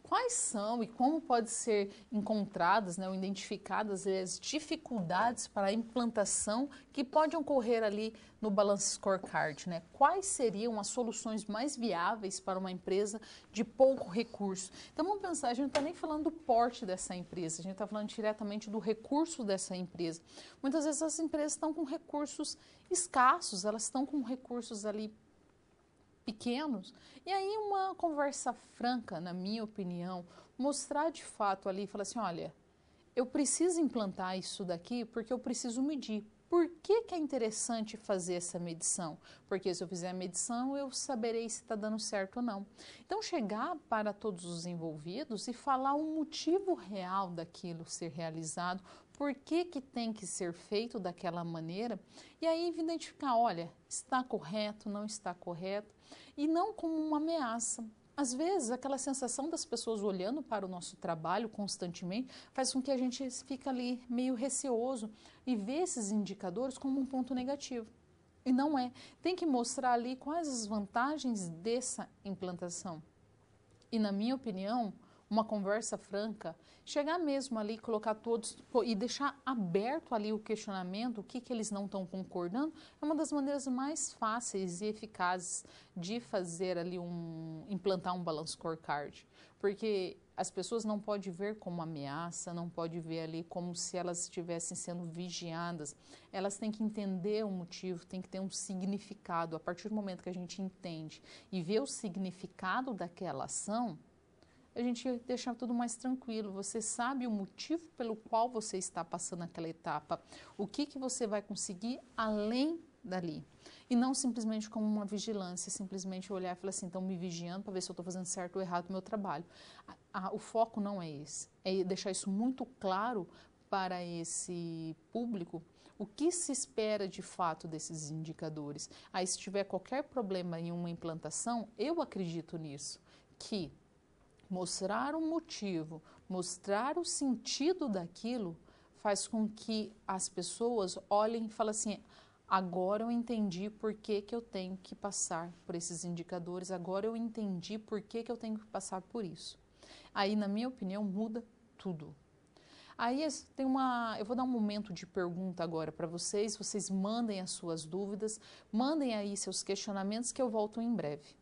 Quais são e como pode ser encontradas, né, ou identificadas as dificuldades para a implantação que podem ocorrer ali no Balance Scorecard, né? Quais seriam as soluções mais viáveis para uma empresa de pouco recurso? Então vamos pensar, a gente não está nem falando do porte dessa empresa, a gente está falando diretamente do recurso dessa empresa. Muitas vezes as empresas estão com recursos escassos, elas estão com recursos ali pequenos, e aí uma conversa franca, na minha opinião, mostrar de fato ali, falar assim, olha, eu preciso implantar isso daqui porque eu preciso medir. Por que é interessante fazer essa medição? Porque se eu fizer a medição, eu saberei se está dando certo ou não. Então, chegar para todos os envolvidos e falar o motivo real daquilo ser realizado, por que tem que ser feito daquela maneira, e aí identificar, olha, está correto, não está correto, e não como uma ameaça. Às vezes, aquela sensação das pessoas olhando para o nosso trabalho constantemente faz com que a gente fique ali meio receoso e vê esses indicadores como um ponto negativo. E não é. Tem que mostrar ali quais as vantagens dessa implantação. E, na minha opinião, uma conversa franca, chegar mesmo ali, colocar todos e deixar aberto ali o questionamento, o que eles não estão concordando, é uma das maneiras mais fáceis e eficazes de fazer ali implantar um Balance Scorecard. Porque as pessoas não podem ver como ameaça, não podem ver ali como se elas estivessem sendo vigiadas. Elas têm que entender o motivo, tem que ter um significado. A partir do momento que a gente entende e vê o significado daquela ação, a gente deixa tudo mais tranquilo. Você sabe o motivo pelo qual você está passando aquela etapa, o que você vai conseguir além dali. E não simplesmente como uma vigilância, simplesmente olhar e falar assim, estão me vigiando para ver se eu estou fazendo certo ou errado no meu trabalho. O foco não é esse, é deixar isso muito claro para esse público, o que se espera de fato desses indicadores. Aí se tiver qualquer problema em uma implantação, eu acredito nisso, que mostrar um motivo, Mostrar o sentido daquilo faz com que as pessoas olhem e falem assim, agora eu entendi por que que eu tenho que passar por esses indicadores, agora eu entendi por que que eu tenho que passar por isso. Aí, na minha opinião, muda tudo. Aí eu vou dar um momento de pergunta agora para vocês mandem as suas dúvidas, mandem aí seus questionamentos que eu volto em breve.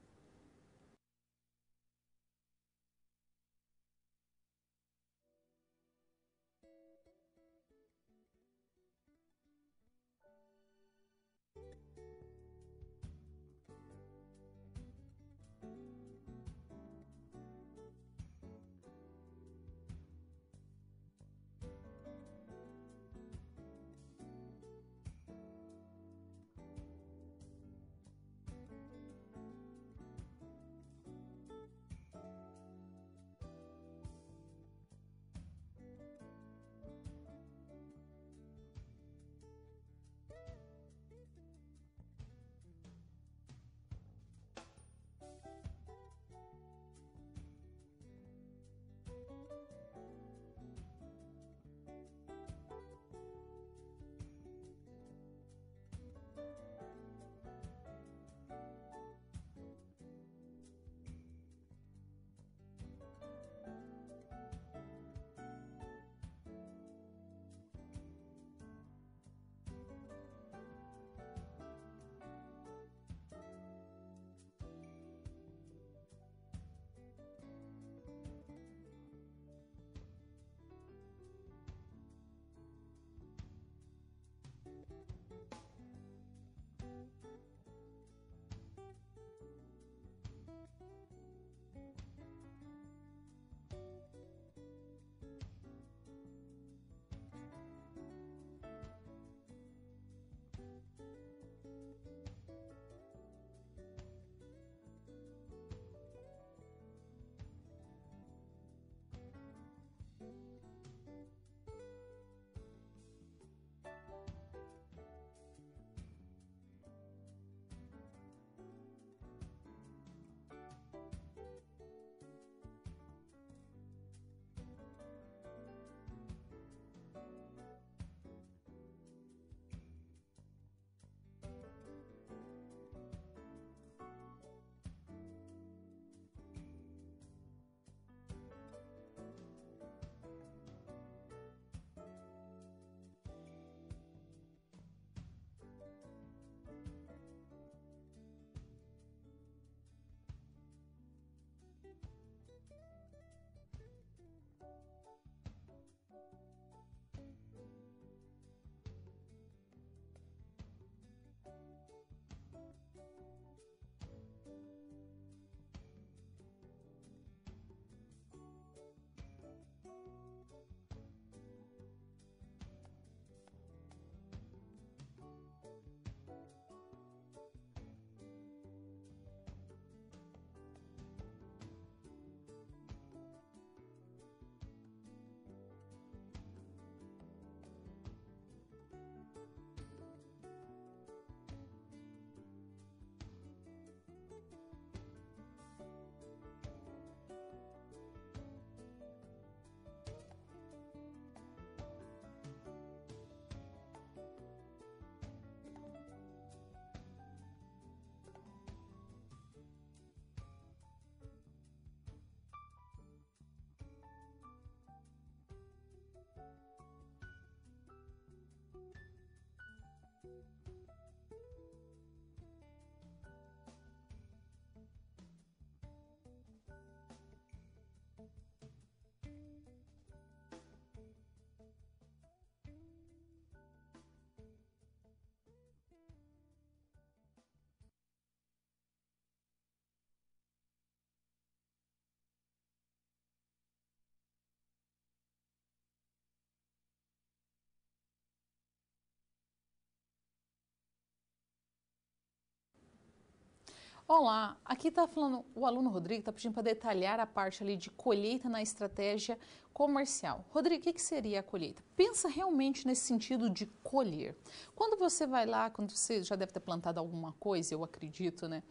Olá, aqui está falando o aluno Rodrigo, está pedindo para detalhar a parte ali de colheita na estratégia comercial. Rodrigo, o que seria a colheita? Pensa realmente nesse sentido de colher. Quando você vai lá, quando você já deve ter plantado alguma coisa, eu acredito, né?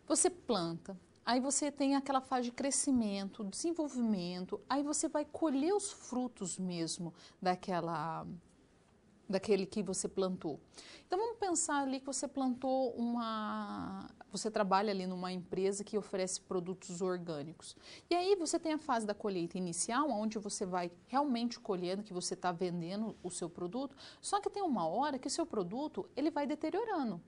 Você planta, aí você tem aquela fase de crescimento, desenvolvimento, aí você vai colher os frutos mesmo daquele que você plantou. Então vamos pensar ali que você plantou você trabalha ali numa empresa que oferece produtos orgânicos. E aí você tem a fase da colheita inicial, onde você vai realmente colhendo, que você está vendendo o seu produto, só que tem uma hora que o seu produto ele vai deteriorando.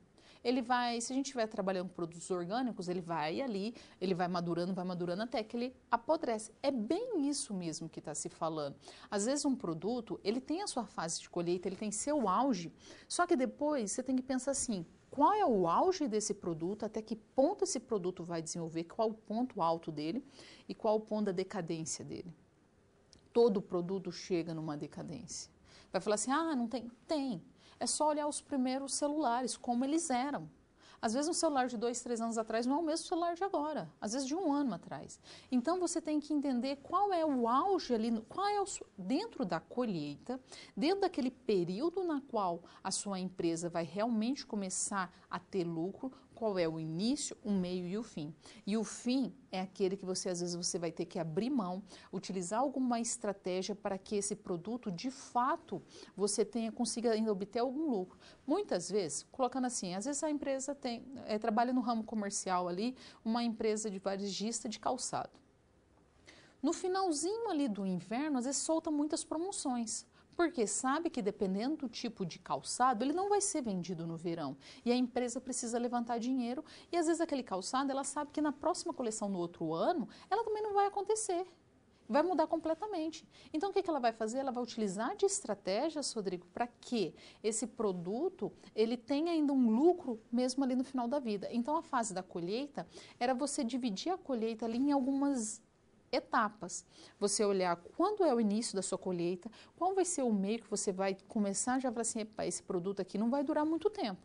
Se a gente estiver trabalhando com produtos orgânicos, ele vai madurando até que ele apodrece. É bem isso mesmo que está se falando. Às vezes um produto, ele tem a sua fase de colheita, ele tem seu auge, só que depois você tem que pensar assim, qual é o auge desse produto, até que ponto esse produto vai desenvolver, qual o ponto alto dele e qual o ponto da decadência dele. Todo produto chega numa decadência. Vai falar assim, não tem? Tem. É só olhar os primeiros celulares, como eles eram. Às vezes um celular de 2, 3 anos atrás não é o mesmo celular de agora, às vezes de 1 ano atrás. Então você tem que entender qual é o auge ali, dentro da colheita, dentro daquele período na qual a sua empresa vai realmente começar a ter lucro, qual é o início, o meio e o fim. E o fim é aquele que às vezes você vai ter que abrir mão, utilizar alguma estratégia para que esse produto, de fato, você consiga ainda obter algum lucro. Muitas vezes, colocando assim, às vezes a empresa trabalha no ramo comercial ali, uma empresa de varejista de calçado. No finalzinho ali do inverno, às vezes solta muitas promoções. Porque sabe que dependendo do tipo de calçado, ele não vai ser vendido no verão. E a empresa precisa levantar dinheiro e às vezes aquele calçado, ela sabe que na próxima coleção no outro ano, ela também não vai acontecer. Vai mudar completamente. Então o que ela vai fazer? Ela vai utilizar de estratégias, Rodrigo, para que esse produto ele tenha ainda um lucro mesmo ali no final da vida. Então a fase da colheita era você dividir a colheita ali em algumas etapas. Você olhar quando é o início da sua colheita, qual vai ser o meio que você vai começar já falar assim, epa, esse produto aqui não vai durar muito tempo.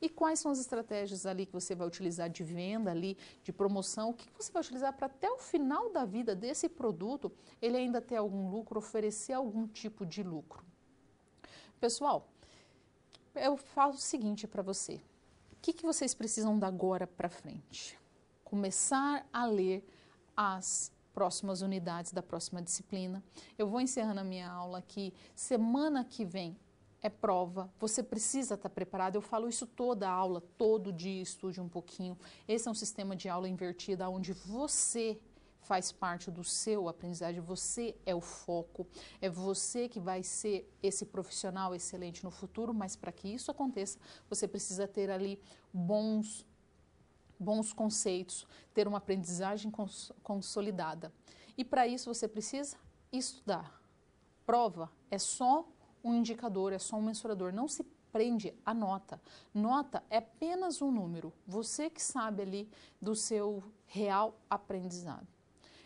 E quais são as estratégias ali que você vai utilizar de venda ali, de promoção, o que você vai utilizar para até o final da vida desse produto, ele ainda ter algum lucro, oferecer algum tipo de lucro. Pessoal, eu falo o seguinte para você, o que vocês precisam da agora para frente? Começar a ler as próximas unidades da próxima disciplina. Eu vou encerrando a minha aula aqui. Semana que vem é prova, você precisa estar preparado. Eu falo isso toda a aula, todo dia, estude um pouquinho. Esse é um sistema de aula invertida, onde você faz parte do seu aprendizagem, você é o foco, é você que vai ser esse profissional excelente no futuro, mas para que isso aconteça, você precisa ter ali bons conceitos, ter uma aprendizagem consolidada. E para isso você precisa estudar. Prova é só um indicador, é só um mensurador, não se prende a nota. Nota é apenas um número, você que sabe ali do seu real aprendizado.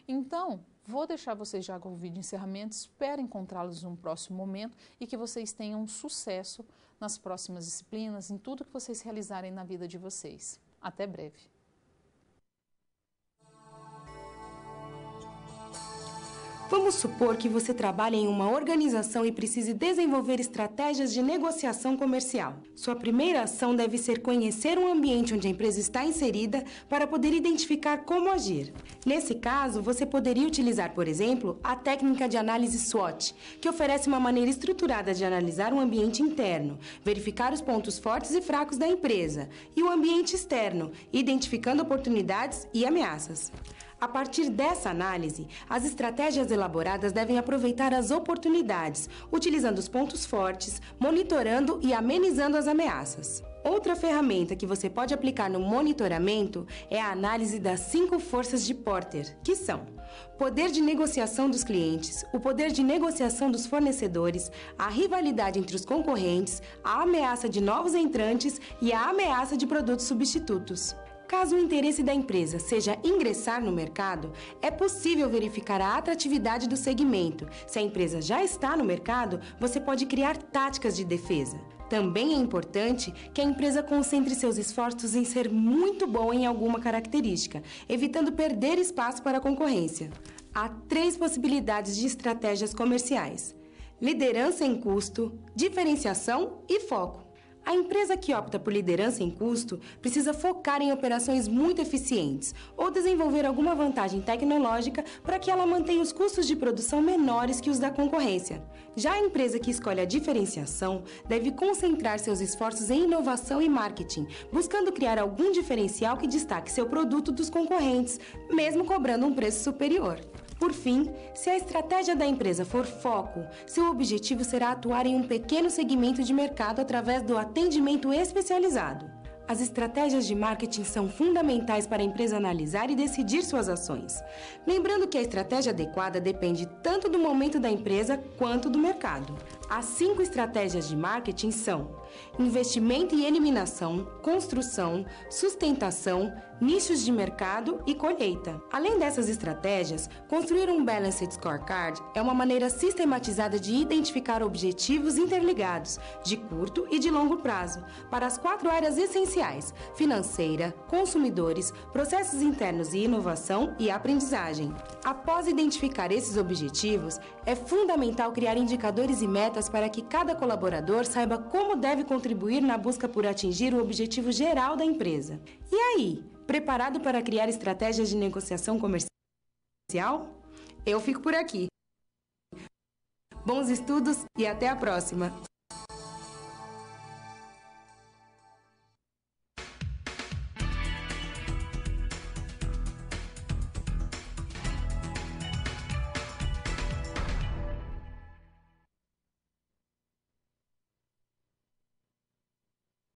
Então, vou deixar vocês já com o vídeo de encerramento, espero encontrá-los num próximo momento e que vocês tenham sucesso nas próximas disciplinas, em tudo que vocês realizarem na vida de vocês. Até breve. Vamos supor que você trabalha em uma organização e precise desenvolver estratégias de negociação comercial. Sua primeira ação deve ser conhecer o ambiente onde a empresa está inserida para poder identificar como agir. Nesse caso, você poderia utilizar, por exemplo, a técnica de análise SWOT, que oferece uma maneira estruturada de analisar o ambiente interno, verificar os pontos fortes e fracos da empresa, e o ambiente externo, identificando oportunidades e ameaças. A partir dessa análise, as estratégias elaboradas devem aproveitar as oportunidades, utilizando os pontos fortes, monitorando e amenizando as ameaças. Outra ferramenta que você pode aplicar no monitoramento é a análise das 5 forças de Porter, que são poder de negociação dos clientes, o poder de negociação dos fornecedores, a rivalidade entre os concorrentes, a ameaça de novos entrantes e a ameaça de produtos substitutos. Caso o interesse da empresa seja ingressar no mercado, é possível verificar a atratividade do segmento. Se a empresa já está no mercado, você pode criar táticas de defesa. Também é importante que a empresa concentre seus esforços em ser muito boa em alguma característica, evitando perder espaço para a concorrência. Há 3 possibilidades de estratégias comerciais: liderança em custo, diferenciação e foco. A empresa que opta por liderança em custo precisa focar em operações muito eficientes ou desenvolver alguma vantagem tecnológica para que ela mantenha os custos de produção menores que os da concorrência. Já a empresa que escolhe a diferenciação deve concentrar seus esforços em inovação e marketing, buscando criar algum diferencial que destaque seu produto dos concorrentes, mesmo cobrando um preço superior. Por fim, se a estratégia da empresa for foco, seu objetivo será atuar em um pequeno segmento de mercado através do atendimento especializado. As estratégias de marketing são fundamentais para a empresa analisar e decidir suas ações. Lembrando que a estratégia adequada depende tanto do momento da empresa quanto do mercado. As 5 estratégias de marketing são: investimento e eliminação, construção, sustentação, nichos de mercado e colheita. Além dessas estratégias, construir um Balanced Scorecard é uma maneira sistematizada de identificar objetivos interligados, de curto e de longo prazo, para as 4 áreas essenciais: financeira, consumidores, processos internos e inovação e aprendizagem. Após identificar esses objetivos, é fundamental criar indicadores e metas para que cada colaborador saiba como deve contribuir na busca por atingir o objetivo geral da empresa. E aí, preparado para criar estratégias de negociação comercial? Eu fico por aqui. Bons estudos e até a próxima!